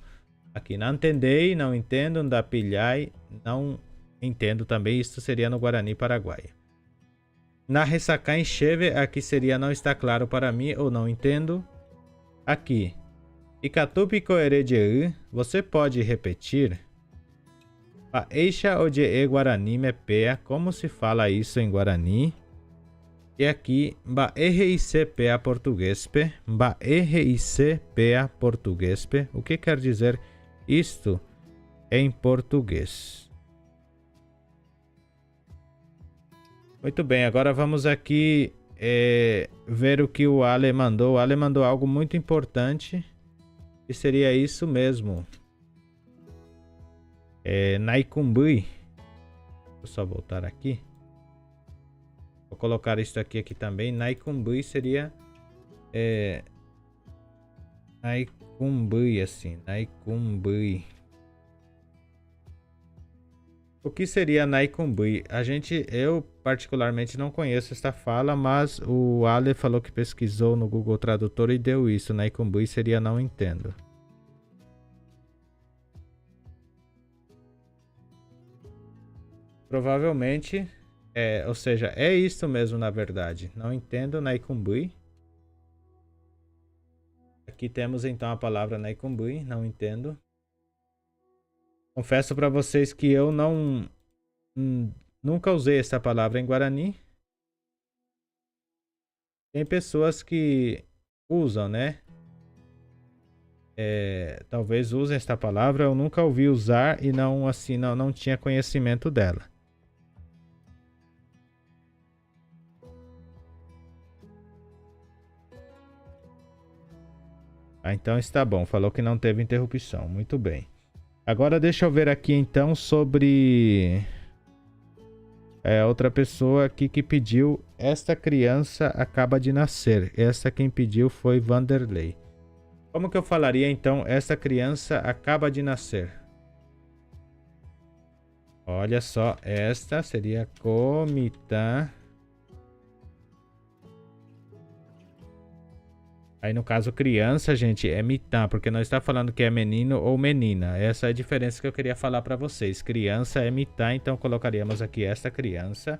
Aqui, não entendei, não entendo, da pilhai, não entendo também. Isso seria no Guarani Paraguaio. Na ressaca enxeve, aqui seria não está claro para mim ou não entendo. Aqui. Ikatupico erediu, você pode repetir? Baixo de Guarani me pé. Como se fala isso em Guarani? E aqui, RICPA português P. RICPA português P. O que quer dizer isto em português? Muito bem, agora vamos aqui ver o que o Ale mandou. O Ale mandou algo muito importante. E seria isso mesmo. Naikumbui. Vou só voltar aqui. Vou colocar isso aqui também. Naikumbui seria... Naicumbui, assim. Naicumbui. O que seria Naicumbui? Eu particularmente não conheço esta fala, mas o Ale falou que pesquisou no Google Tradutor e deu isso. Naicumbui seria não entendo. Provavelmente, ou seja, é isso mesmo na verdade. Não entendo Naicumbui. Aqui temos então a palavra Naicumbui, não entendo. Confesso para vocês que eu nunca usei essa palavra em Guarani. Tem pessoas que usam, né? Talvez usem esta palavra, eu nunca ouvi usar e não tinha conhecimento dela. Então está bom, falou que não teve interrupção, muito bem. Agora deixa eu ver aqui então sobre outra pessoa aqui que pediu. Esta criança acaba de nascer. Essa quem pediu foi Vanderlei. Como que eu falaria então? Esta criança acaba de nascer. Olha só, esta seria comitã. Aí no caso criança, gente, é mitã, porque não está falando que é menino ou menina. Essa é a diferença que eu queria falar para vocês. Criança é mitã, então colocaríamos aqui esta criança.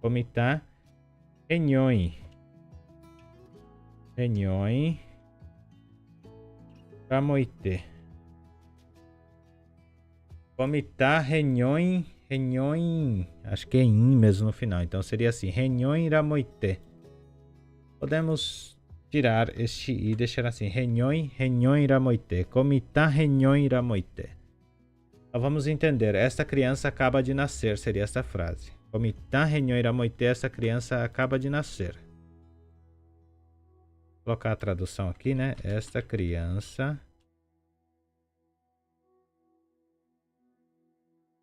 Comitã renhoi. Renhoi ramoite. Comitã renhoi. Renhoi. Acho que é in mesmo no final. Então seria assim. Renhoi ramoite. Podemos tirar este i e deixar assim. Renhoi ramoite. Comitã renhoi ramoite. Então vamos entender. Esta criança acaba de nascer. Seria esta frase. Comitã renhoi ramoite. Esta criança acaba de nascer. Vou colocar a tradução aqui, né? Esta criança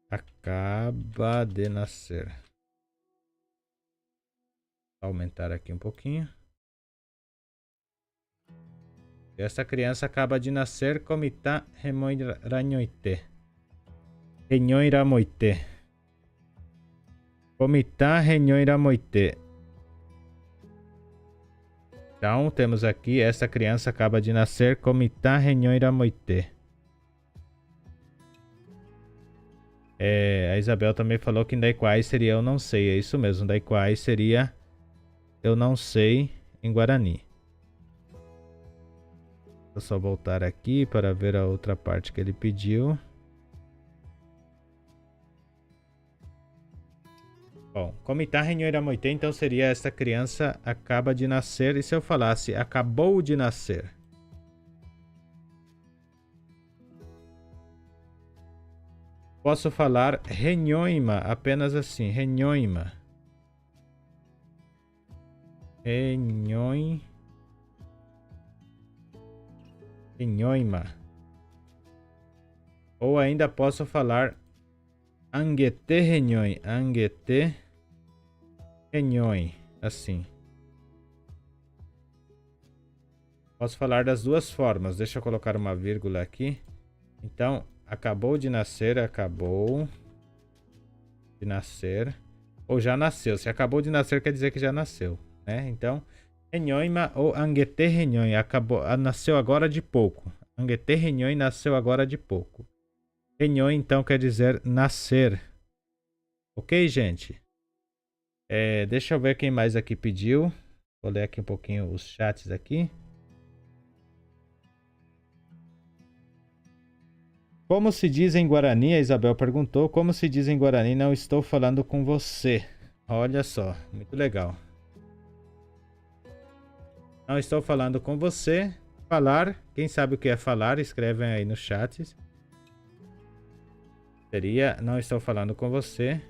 acaba de nascer. Vou aumentar aqui um pouquinho. Esta criança acaba de nascer. Comitã renhoi ramoite. Renhoi ramoite. Comitã renhoi ramoite. Então, temos aqui, essa criança acaba de nascer. Comitã renhoi ramoite. A Isabel também falou que Daikuai seria eu não sei. É isso mesmo, Daikuai seria eu não sei em Guarani. Vou só voltar aqui para ver a outra parte que ele pediu. Bom, Comitã renhoi ramoite, então seria essa criança acaba de nascer. E se eu falasse acabou de nascer? Posso falar renhoima, apenas assim, renhoima. Renhoima. Ou ainda posso falar anguete renhoi. Anguete renhoi. Assim. Posso falar das duas formas. Deixa eu colocar uma vírgula aqui. Então, acabou de nascer, acabou de nascer. Ou já nasceu. Se acabou de nascer, quer dizer que já nasceu, né? Então, renhoima ou anguete renhoi. Nasceu agora de pouco. Anguete renhoi nasceu agora de pouco. Renhoi, então, quer dizer nascer. Ok, gente? Deixa eu ver quem mais aqui pediu. Vou ler aqui um pouquinho os chats aqui. Como se diz em Guarani? A Isabel perguntou. Como se diz em Guarani? Não estou falando com você. Olha só, muito legal. Não estou falando com você. Falar. Quem sabe o que é falar? Escrevem aí nos chats. Seria, não estou falando com você.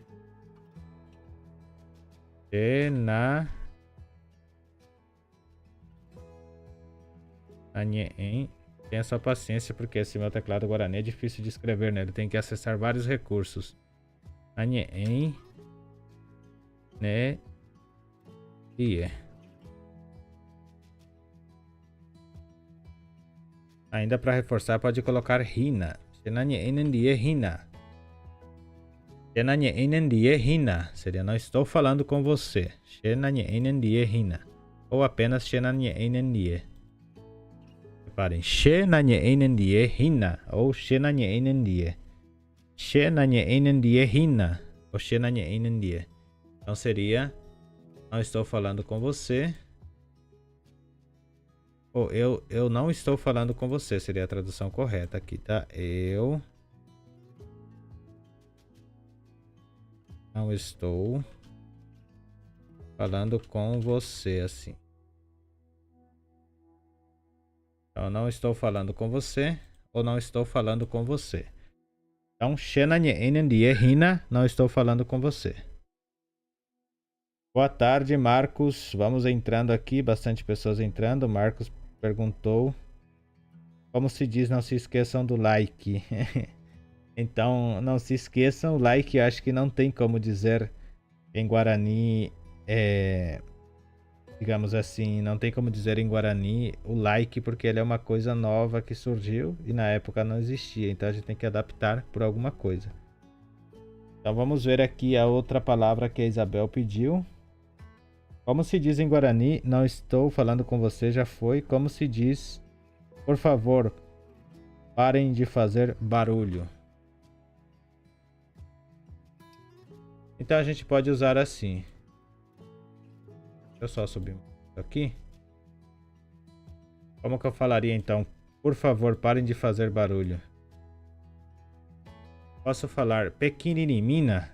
Tenha sua paciência, porque esse meu teclado Guarani é difícil de escrever nele. Tem que acessar vários recursos. Né? Ainda para reforçar, pode colocar hina. Shenanye enendie hina. Shenanye enendie hina. Seria não estou falando com você. Shenanye enendie hina. Ou apenas shenanye enendie. Reparem. Shenanye enendie hina. Ou shenanye enendie. Shenanye enendie hina. Ou shenanye enendie. Então seria não estou falando com você. Ou eu não estou falando com você. Seria a tradução correta aqui, tá? Eu não estou falando com você, assim. Então, não estou falando com você ou não estou falando com você. Então, shenanye enendie hina, não estou falando com você. Boa tarde, Marcos. Vamos entrando aqui, bastante pessoas entrando. Marcos perguntou como se diz, não se esqueçam do like. Então, não se esqueçam, o like acho que não tem como dizer em Guarani, digamos assim, não tem como dizer em Guarani o like, porque ele é uma coisa nova que surgiu e na época não existia, então a gente tem que adaptar por alguma coisa. Então vamos ver aqui a outra palavra que a Isabel pediu. Como se diz em Guarani, não estou falando com você, já foi. Como se diz, por favor, parem de fazer barulho. Então a gente pode usar assim. Deixa eu só subir aqui. Como que eu falaria então? Por favor, parem de fazer barulho. Posso falar pequenininina?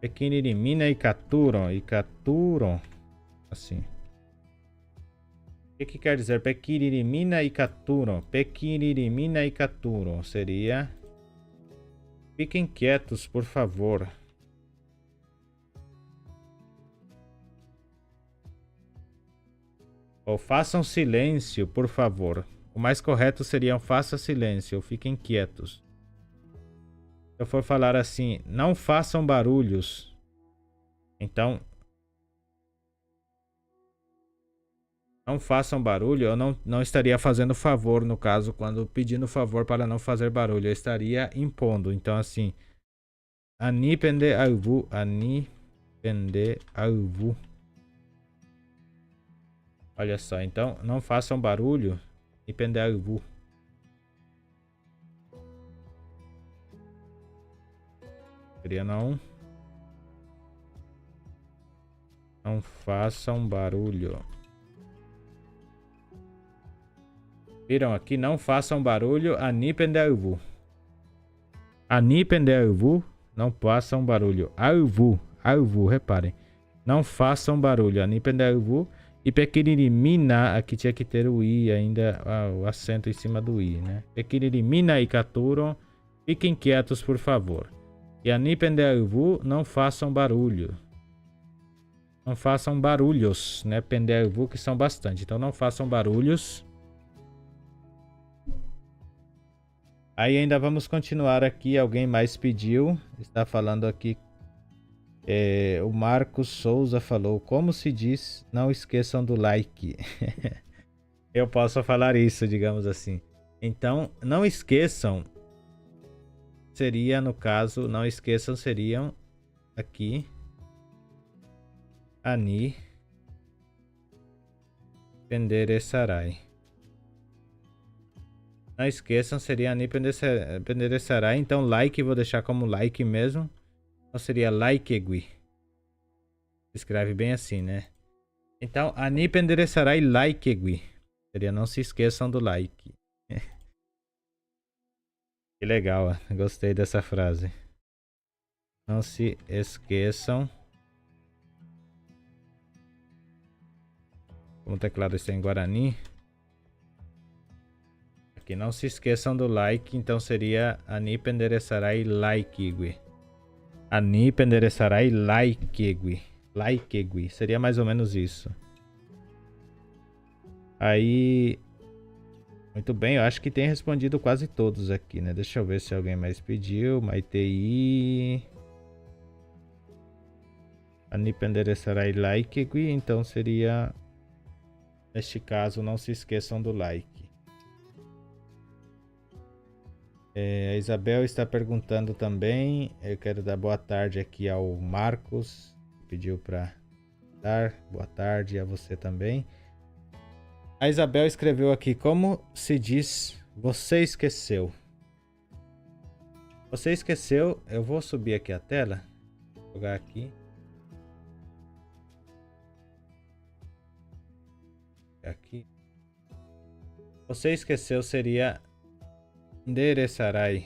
Pequenininina e caturon. E caturon. Assim. O que quer dizer pequenininina e caturon? Pequenininina e caturon seria... Fiquem quietos, por favor. Ou façam silêncio, por favor. O mais correto seria faça silêncio ou fiquem quietos. Se eu for falar assim, não façam barulhos. Então, não façam barulho. Eu não estaria fazendo favor, no caso, quando pedindo favor para não fazer barulho. Eu estaria impondo. Então, assim, ani pende alvu, ani pende alvu. Olha só, então, não façam barulho e pende alvu. Seria não façam barulho. Viram aqui? Não façam barulho. Ani pende alvu. Ani pende alvu. Não façam barulho. Alvu. Alvu, reparem. Não façam barulho. Ani pende alvu. E pequenininina, aqui tinha que ter o i ainda, o acento em cima do i, né? Pequenininina e caturon. Fiquem quietos, por favor. E ani pende alvu. Não façam barulho. Não façam barulhos, né? Pende alvu, que são bastante. Então não façam barulhos. Aí ainda vamos continuar aqui. Alguém mais pediu. Está falando aqui. O Marcos Souza falou. Como se diz? Não esqueçam do like. Eu posso falar isso, digamos assim. Então, não esqueçam. Seria, no caso, não esqueçam, seriam aqui. Ani Penderesarai. Não esqueçam, seria Ani Penderesarai. Então, like, vou deixar como like mesmo. Então, seria Laikegui. Escreve bem assim, né? Então, Ani Penderesarai Laikegui. Seria não se esqueçam do like. Que legal, ó. Gostei dessa frase. Não se esqueçam. Como o teclado está em Guarani. Aqui, não se esqueçam do like. Então seria Ani Penderesarai Laikegui. Ani Penderesarai Laikegui. Laikegui. Seria mais ou menos isso. Aí... Muito bem, eu acho que tem respondido quase todos aqui, né? Deixa eu ver se alguém mais pediu. Maitei. Anipa endereçará like, então seria, neste caso, não se esqueçam do like. A Isabel está perguntando também. Eu quero dar boa tarde aqui ao Marcos, que pediu para dar boa tarde a você também. A Isabel escreveu aqui: como se diz você esqueceu? Você esqueceu, eu vou subir aqui a tela, vou jogar aqui. Aqui. Você esqueceu seria endereçarai.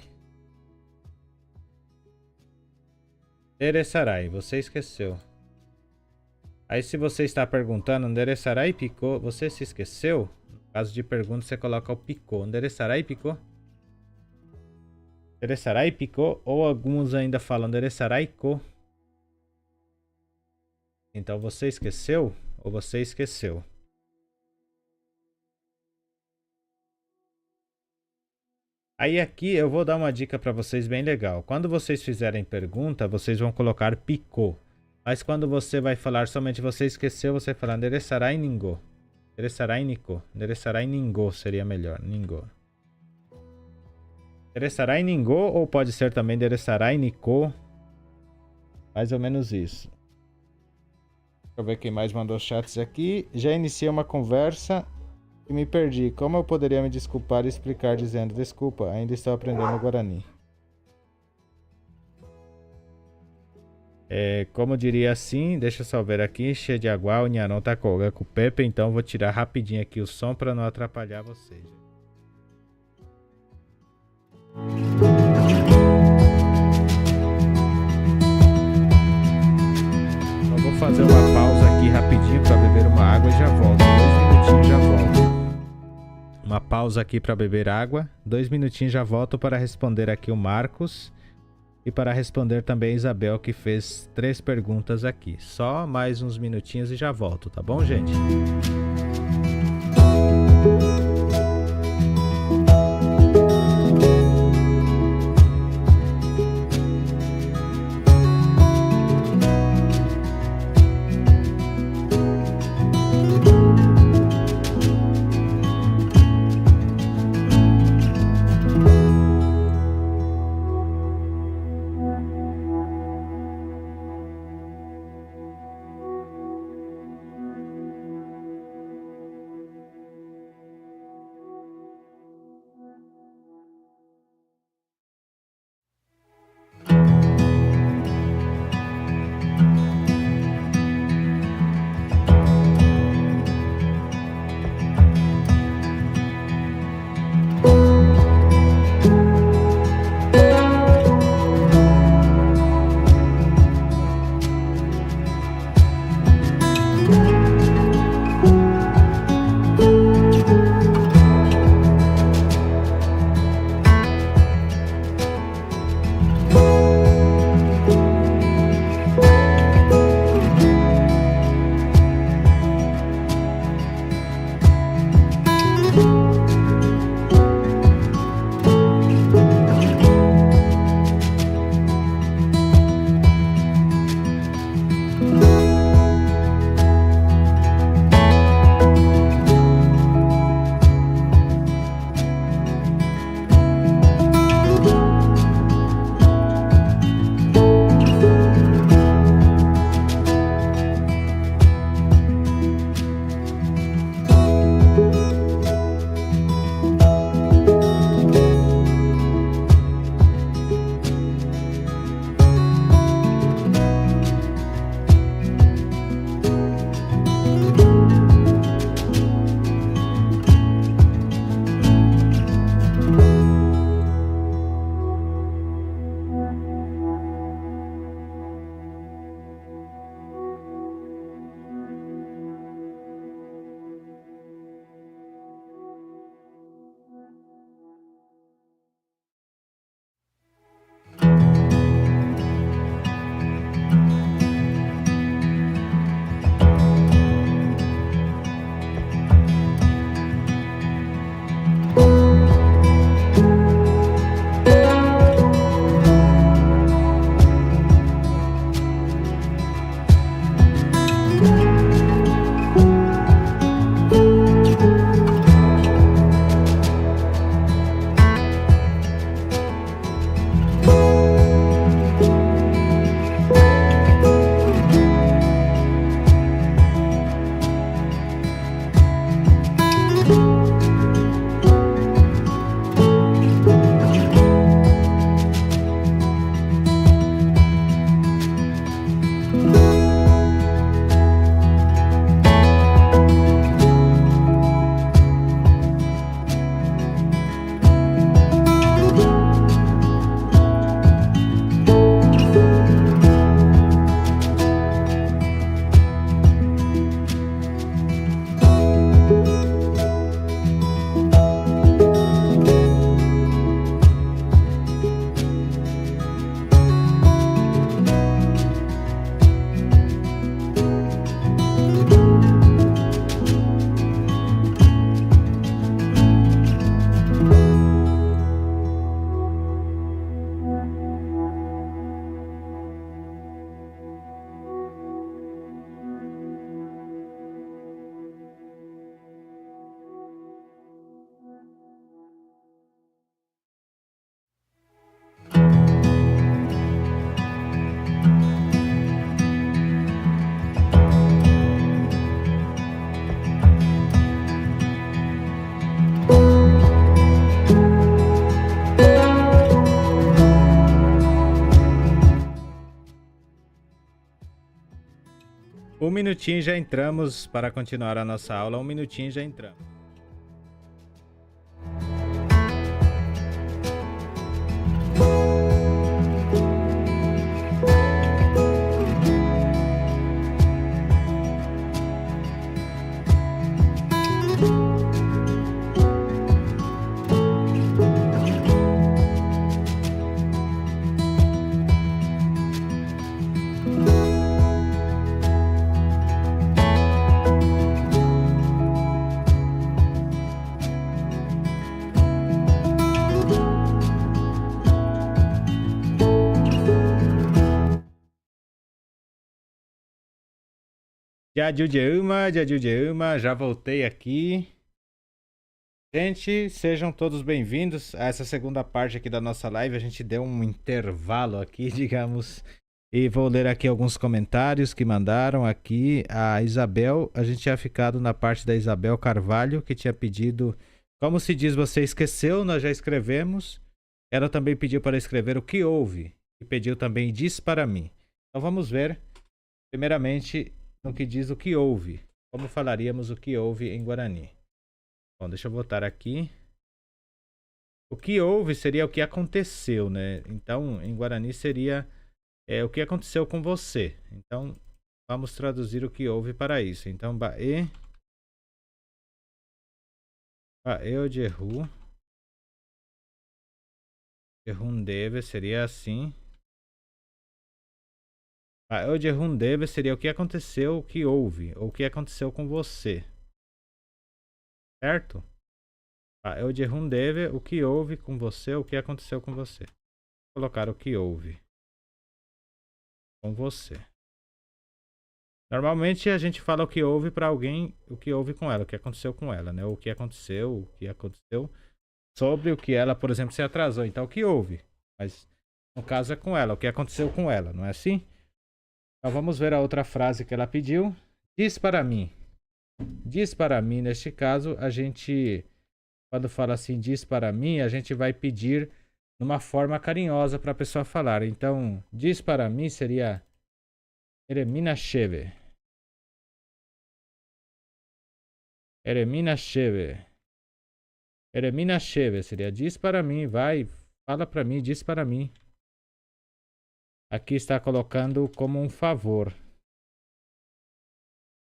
Endereçarai, você esqueceu. Aí se você está perguntando, endereçarai picou, você se esqueceu? No caso de pergunta, você coloca o picou. Endereçarai picou? Endereçarai picou? Ou alguns ainda falam endereçarai co. Então você esqueceu ou você esqueceu? Aí aqui eu vou dar uma dica para vocês bem legal. Quando vocês fizerem pergunta, vocês vão colocar picou. Mas quando você vai falar somente você esqueceu, você fala endereçarai ningo. Endereçarai nico. Endereçarai ningo seria melhor. Ningo. Endereçarai ningo ou pode ser também endereçarai nico. Mais ou menos isso. Deixa eu ver quem mais mandou chats aqui. Já iniciei uma conversa e me perdi. Como eu poderia me desculpar e explicar dizendo desculpa, ainda estou aprendendo Guarani. Como diria assim, deixa eu só ver aqui, cheia de água, o Nhanon tá com o Pepe, então vou tirar rapidinho aqui o som para não atrapalhar vocês. Eu vou fazer uma pausa aqui rapidinho para beber uma água e já volto. 2 minutinhos já volto. Uma pausa aqui para beber água. 2 minutinhos já volto para responder aqui o Marcos. E para responder também a Isabel, que fez 3 perguntas aqui. Só mais uns minutinhos e já volto, tá bom, gente? Um minutinho já entramos para continuar a nossa aula. Um minutinho já entramos. Já voltei aqui. Gente, sejam todos bem-vindos a essa segunda parte aqui da nossa live. A gente deu um intervalo aqui, digamos, e vou ler aqui alguns comentários que mandaram aqui. A Isabel, a gente tinha ficado na parte da Isabel Carvalho, que tinha pedido, como se diz, você esqueceu, nós já escrevemos. Ela também pediu para escrever o que houve e pediu também diz para mim. Então vamos ver, primeiramente, no que diz o que houve. Como falaríamos o que houve em Guarani? Bom, deixa eu botar aqui. O que houve seria o que aconteceu, né? Então, em Guarani seria o que aconteceu com você. Então, vamos traduzir o que houve para isso. Então, bae Jehu deve seria assim. Bae deve seria o que aconteceu, o que houve, ou o que aconteceu com você. Certo? Bae deve, o que houve com você, o que aconteceu com você. Vou colocar o que houve com você. Normalmente a gente fala o que houve para alguém, o que houve com ela, o que aconteceu com ela, né? O que aconteceu sobre o que ela, por exemplo, se atrasou. Então, o que houve? Mas no caso é com ela, o que aconteceu com ela, não é assim? Então, vamos ver a outra frase que ela pediu. Diz para mim. Diz para mim, neste caso, a gente, quando fala assim, diz para mim, a gente vai pedir numa forma carinhosa para a pessoa falar. Então, diz para mim seria Eremina Cheve. Eremina Cheve. Eremina Cheve seria diz para mim, vai, fala para mim, diz para mim. Aqui está colocando como um favor.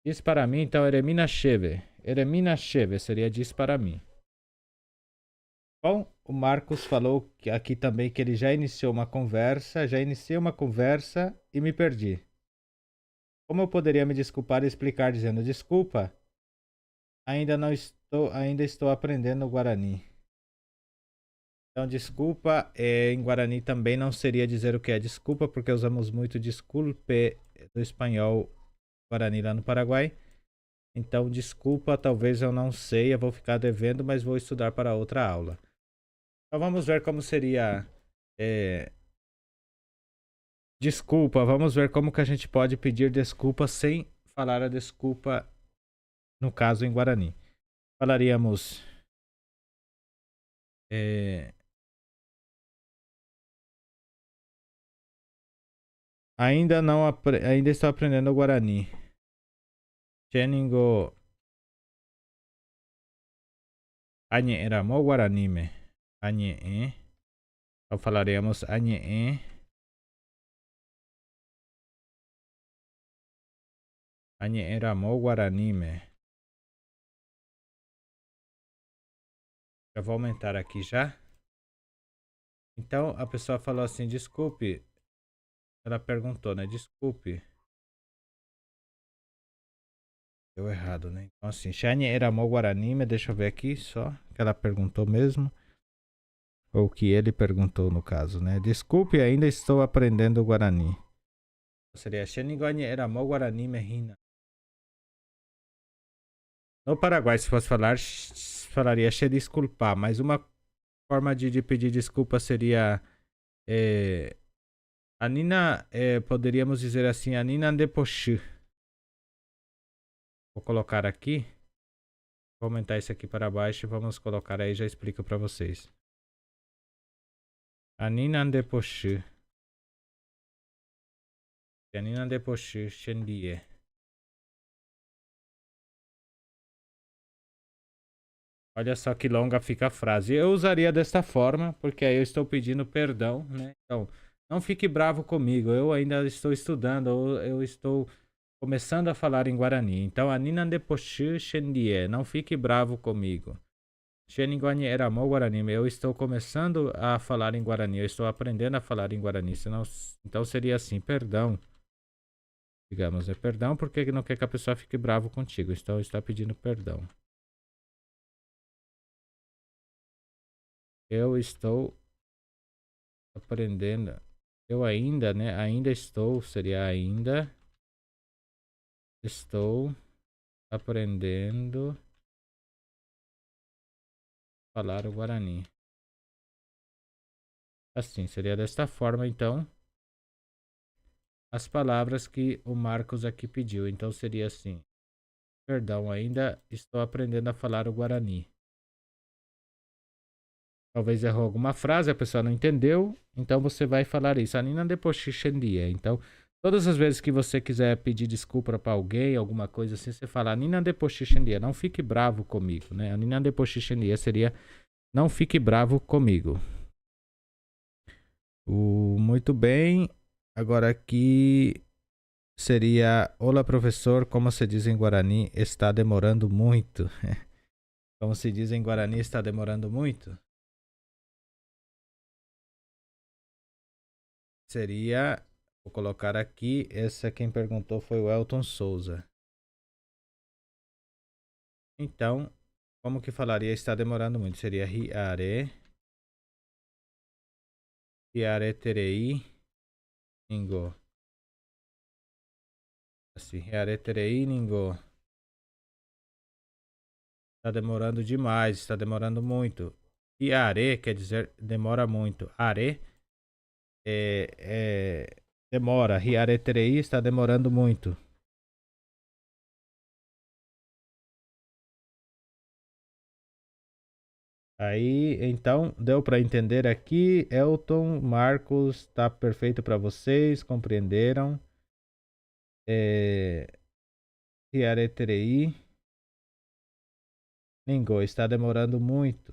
Diz para mim, então, Eremina Cheve. Eremina Cheve seria diz para mim. Bom, o Marcos falou que aqui também que ele já iniciou uma conversa, e me perdi. Como eu poderia me desculpar e explicar dizendo desculpa? Ainda estou aprendendo o Guarani. Então, desculpa em Guarani também não seria dizer o que é desculpa, porque usamos muito desculpe do espanhol Guarani lá no Paraguai. Então, desculpa, talvez eu não sei, eu vou ficar devendo, mas vou estudar para outra aula. Então, vamos ver como seria desculpa. Vamos ver como que a gente pode pedir desculpa sem falar a desculpa, no caso em Guarani. Falaríamos ainda estou aprendendo o Guarani. Cheningo Añe era mo Guaranime. Añe. Então falaremos Añe. Añe era mo Guaranime. Eu vou aumentar aqui já. Então a pessoa falou assim, desculpe. Ela perguntou, né? Desculpe. Deu errado, né? Então assim, Shane era mo Guaranime. Deixa eu ver aqui só. Que ela perguntou mesmo. Ou que ele perguntou no caso, né? Desculpe, ainda estou aprendendo o Guarani. Seria Shane era mo Guaranime Rina. No Paraguai, se fosse falar, falaria che desculpar. Mas uma forma de pedir desculpa seria Anina, poderíamos dizer assim, Anina Andepochu. Vou colocar aqui. Vou aumentar isso aqui para baixo e vamos colocar aí, já explico para vocês. Anina Andepochu. Anina Andepochu, Xendie. Olha só que longa fica a frase. Eu usaria desta forma, porque aí eu estou pedindo perdão, né? Então, não fique bravo comigo. Eu ainda estou estudando, eu estou começando a falar em Guarani. Então, Anina Deposhi Shendie, não fique bravo comigo. Sheniguani era mo Guarani. Eu estou começando a falar em Guarani. Eu estou aprendendo a falar em Guarani. Senão, então seria assim, perdão. Digamos, é perdão porque não quer que a pessoa fique bravo contigo. Então, está pedindo perdão. Eu estou aprendendo. Eu ainda, né? Ainda estou, seria ainda. Estou aprendendo a falar o Guarani. Assim, seria desta forma, então, as palavras que o Marcos aqui pediu. Então, seria assim. Perdão, ainda estou aprendendo a falar o Guarani. Talvez errou alguma frase, a pessoa não entendeu, então você vai falar isso. Anina Depochichendia. Então, todas as vezes que você quiser pedir desculpa para alguém, alguma coisa assim, você fala Anina Depochichendia. Não fique bravo comigo, né? Anina Depochichendia seria não fique bravo comigo. Muito bem. Agora aqui seria olá, professor, como se diz em Guarani, está demorando muito. Como se diz em Guarani, está demorando muito. Seria, vou colocar aqui, essa quem perguntou foi o Elton Souza. Então, como que falaria está demorando muito? Seria Hiare terei, ningo. Assim, Hiare terei, ningo. Está demorando demais, está demorando muito. Hiare quer dizer demora muito. Are demora. Hiare terei está demorando muito. Aí, então, deu para entender aqui. Elton, Marcos, tá perfeito para vocês, compreenderam. Hiareterei. Ningo, está demorando muito.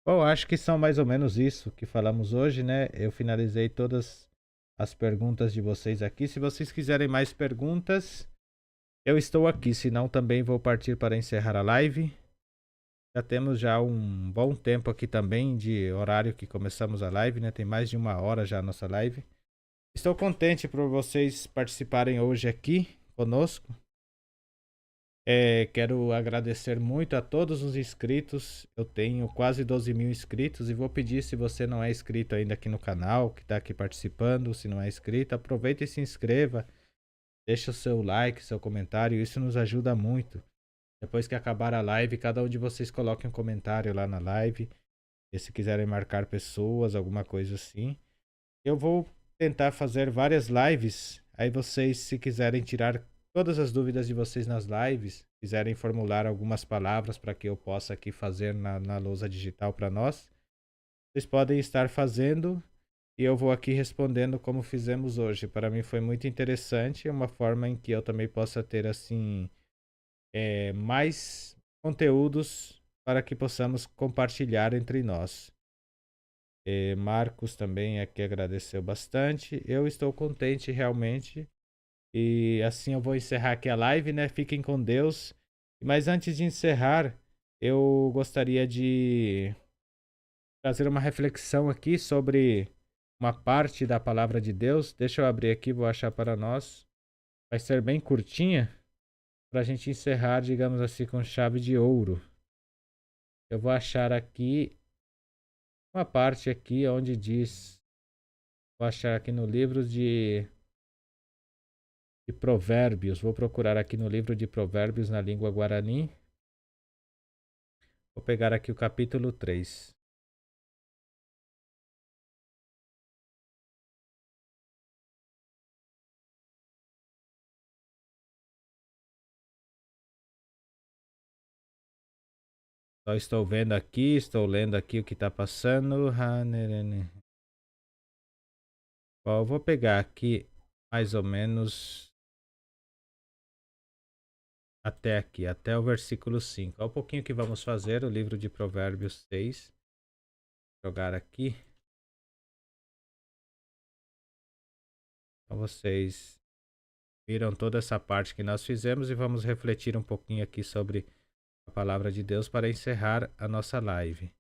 Bom, acho que são mais ou menos isso que falamos hoje, né? Eu finalizei todas as perguntas de vocês aqui. Se vocês quiserem mais perguntas, eu estou aqui. Se não, também vou partir para encerrar a live. Já temos já um bom tempo aqui também de horário que começamos a live, né? Tem mais de 1 hora já a nossa live. Estou contente por vocês participarem hoje aqui conosco. Quero agradecer muito a todos os inscritos. Eu tenho quase 12 mil inscritos e vou pedir, se você não é inscrito ainda aqui no canal, que está aqui participando, se não é inscrito, aproveita e se inscreva. Deixa o seu like, seu comentário, isso nos ajuda muito. Depois que acabar a live, cada um de vocês coloque um comentário lá na live. E se quiserem marcar pessoas, alguma coisa assim. Eu vou tentar fazer várias lives. Aí vocês, se quiserem tirar todas as dúvidas de vocês nas lives, quiserem formular algumas palavras para que eu possa aqui fazer na lousa digital para nós, vocês podem estar fazendo e eu vou aqui respondendo como fizemos hoje. Para mim foi muito interessante, é uma forma em que eu também possa ter assim mais conteúdos para que possamos compartilhar entre nós. Marcos também aqui agradeceu bastante. Eu estou contente realmente. E assim eu vou encerrar aqui a live, né? Fiquem com Deus. Mas antes de encerrar, eu gostaria de trazer uma reflexão aqui sobre uma parte da palavra de Deus. Deixa eu abrir aqui, vou achar para nós. Vai ser bem curtinha para a gente encerrar, digamos assim, com chave de ouro. Eu vou achar aqui uma parte aqui onde diz, vou achar aqui no livro de Provérbios. Vou procurar aqui no livro de Provérbios na língua guarani. Vou pegar aqui o capítulo 3. Só estou vendo aqui, estou lendo aqui o que está passando. Bom, eu vou pegar aqui mais ou menos até aqui, até o versículo 5. É um pouquinho que vamos fazer, o livro de Provérbios 6. Vou jogar aqui. Então vocês viram toda essa parte que nós fizemos e vamos refletir um pouquinho aqui sobre a palavra de Deus para encerrar a nossa live.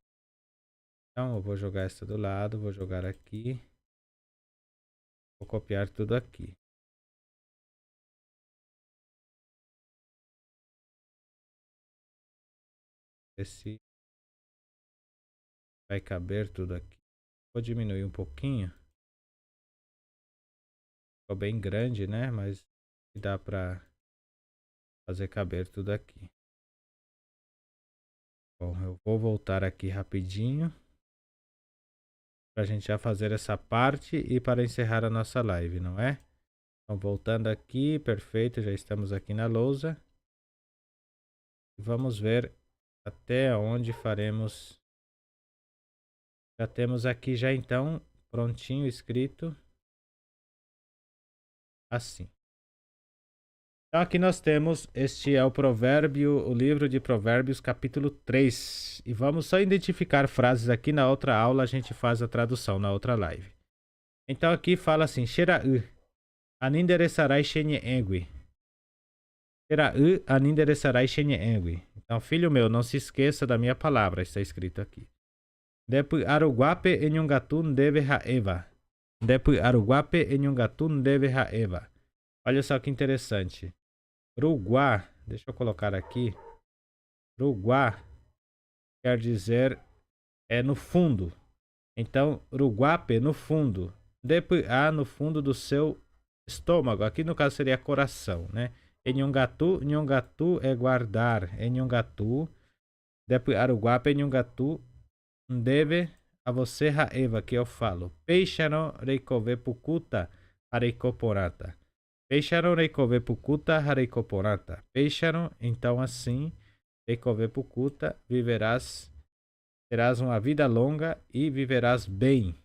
Então eu vou jogar essa do lado, vou jogar aqui. Vou copiar tudo aqui. Ver se vai caber tudo aqui. Vou diminuir um pouquinho. Ficou bem grande, né? Mas dá para fazer caber tudo aqui. Bom, eu vou voltar aqui rapidinho para a gente já fazer essa parte e para encerrar a nossa live, não é? Então, voltando aqui, perfeito, já estamos aqui na lousa. Vamos ver até onde faremos. Já temos aqui já então prontinho escrito assim. Então aqui nós temos, este é o livro de Provérbios capítulo 3. E vamos só identificar frases aqui, na outra aula a gente faz a tradução, na outra live. Então aqui fala assim, Shera-u, anindereçarai shenye-engui. Shera-u, anindereçarai shenye-engui. Então, filho meu, não se esqueça da minha palavra, está escrito aqui. Depu aruguape enyungatun deve haeva. Depu aruguape enyungatun deve haeva. Olha só que interessante. Ruguá, deixa eu colocar aqui. Ruguá quer dizer no fundo. Então, ruguape no fundo. Depois no fundo do seu estômago. Aqui no caso seria coração, né? Enyongatu, nyongatu é guardar. Enyongatu. Depois aruguape enyongatu deve a você raeva que eu falo. Peixano reikove pukuta areikoporata. Peixaron reikove pukuta hareikoporata. Peixaron, então assim, reikove pukuta, terás uma vida longa e viverás bem.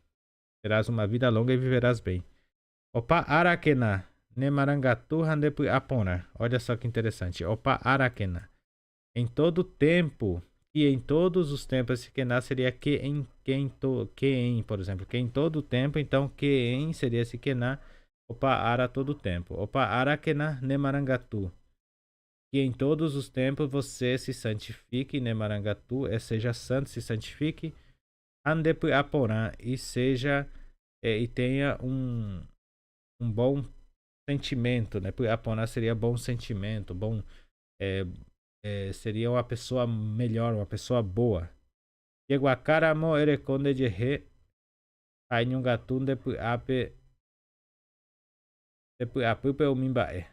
Terás uma vida longa e viverás bem. Opa arakena, nemarangatu handepu apona. Olha só que interessante. Opa arakena. Em todo tempo, e em todos os tempos, esse kená seria que em, por exemplo. Que em todo tempo, então que em seria esse kená. Opa ara todo tempo. Opa arakena nemarangatu. Que em todos os tempos você se santifique. Nemarangatu seja santo, se santifique. Andepu aporã e seja e tenha um bom sentimento, né? Aporã seria bom sentimento, bom seria uma pessoa melhor, uma pessoa boa. Yeguacaramo ereconde de re ainhungatun depu ape apupe o mimbae.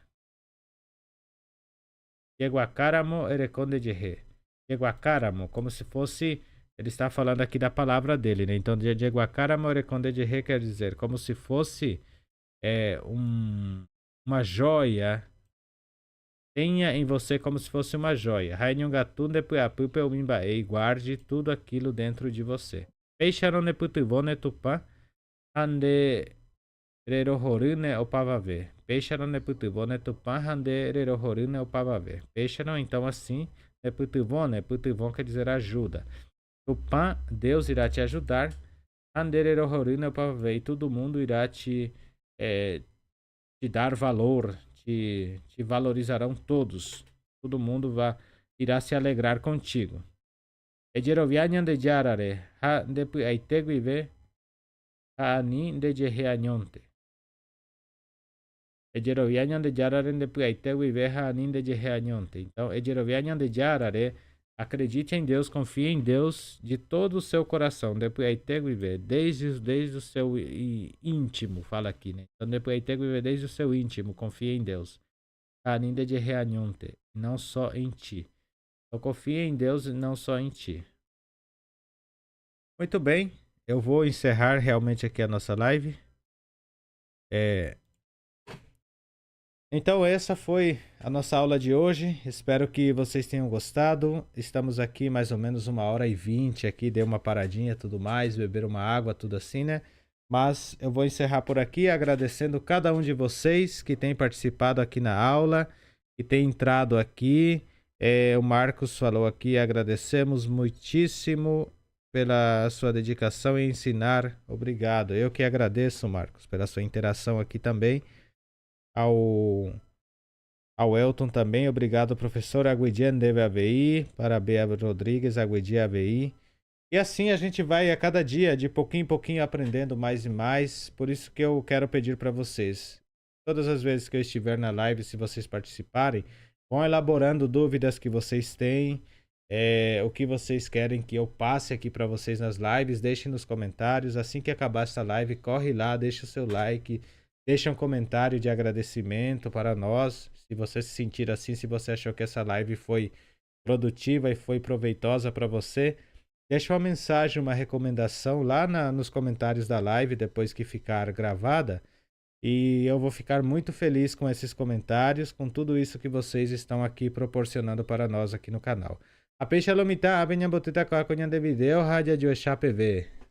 Yeguacaramo ereconde de re. Yeguacaramo, como se fosse, ele está falando aqui da palavra dele, né? Então, Yeguacaramo ereconde de re quer dizer como se fosse uma joia. Tenha em você como se fosse uma joia. Hainungatun depu apupe o mimbae. E guarde tudo aquilo dentro de você. Peixaron neputuvone tupã. Hande rerohorune opavave. Peixaron neputuvone tupã. Hande rerohorune opavave. Peixaron, então assim. Neputuvone. Neputuvon quer dizer ajuda. Tupã, Deus irá te ajudar. Hande rerohorune opavave. E todo mundo irá te dar valor. Te valorizarão todos. Todo mundo irá se alegrar contigo. Ejerovianyan de jarare. Ha depu aiteguive. Ha ani de jeheanyonte. Ejerovianyan de jarare depu aiteguive. Ha ani de jeheanyonte. Então, Ejerovianyan de jarare. Acredite em Deus, confie em Deus de todo o seu coração. Depois aiteguive. Desde o seu íntimo. Fala aqui, né? Então, depois aiteguive desde o seu íntimo. Confie em Deus. Ainda de reanhonte, não só em ti. Eu confio em Deus e não só em ti. Muito bem, eu vou encerrar realmente aqui a nossa live. Então essa foi a nossa aula de hoje. Espero que vocês tenham gostado. Estamos aqui mais ou menos 1h20 aqui, dei uma paradinha e tudo mais, beber uma água, tudo assim, né? Mas eu vou encerrar por aqui agradecendo cada um de vocês que tem participado aqui na aula. que tem entrado aqui. O Marcos falou aqui, agradecemos muitíssimo pela sua dedicação em ensinar. Obrigado. Eu que agradeço, Marcos, pela sua interação aqui também. Ao Elton também, obrigado, professor Aguidian deve AVI, para Bea Rodrigues, Aguidia AVI. E assim a gente vai a cada dia, de pouquinho em pouquinho, aprendendo mais e mais. Por isso que eu quero pedir para vocês, todas as vezes que eu estiver na live, se vocês participarem, vão elaborando dúvidas que vocês têm, o que vocês querem que eu passe aqui para vocês nas lives, deixem nos comentários. Assim que acabar essa live, corre lá, deixa o seu like, deixa um comentário de agradecimento para nós. Se você se sentir assim, se você achou que essa live foi produtiva e foi proveitosa para você, deixa uma mensagem, uma recomendação lá nos comentários da live depois que ficar gravada. E eu vou ficar muito feliz com esses comentários, com tudo isso que vocês estão aqui proporcionando para nós aqui no canal. A peixe alomita, a benha botita com a de video, rádio de PV.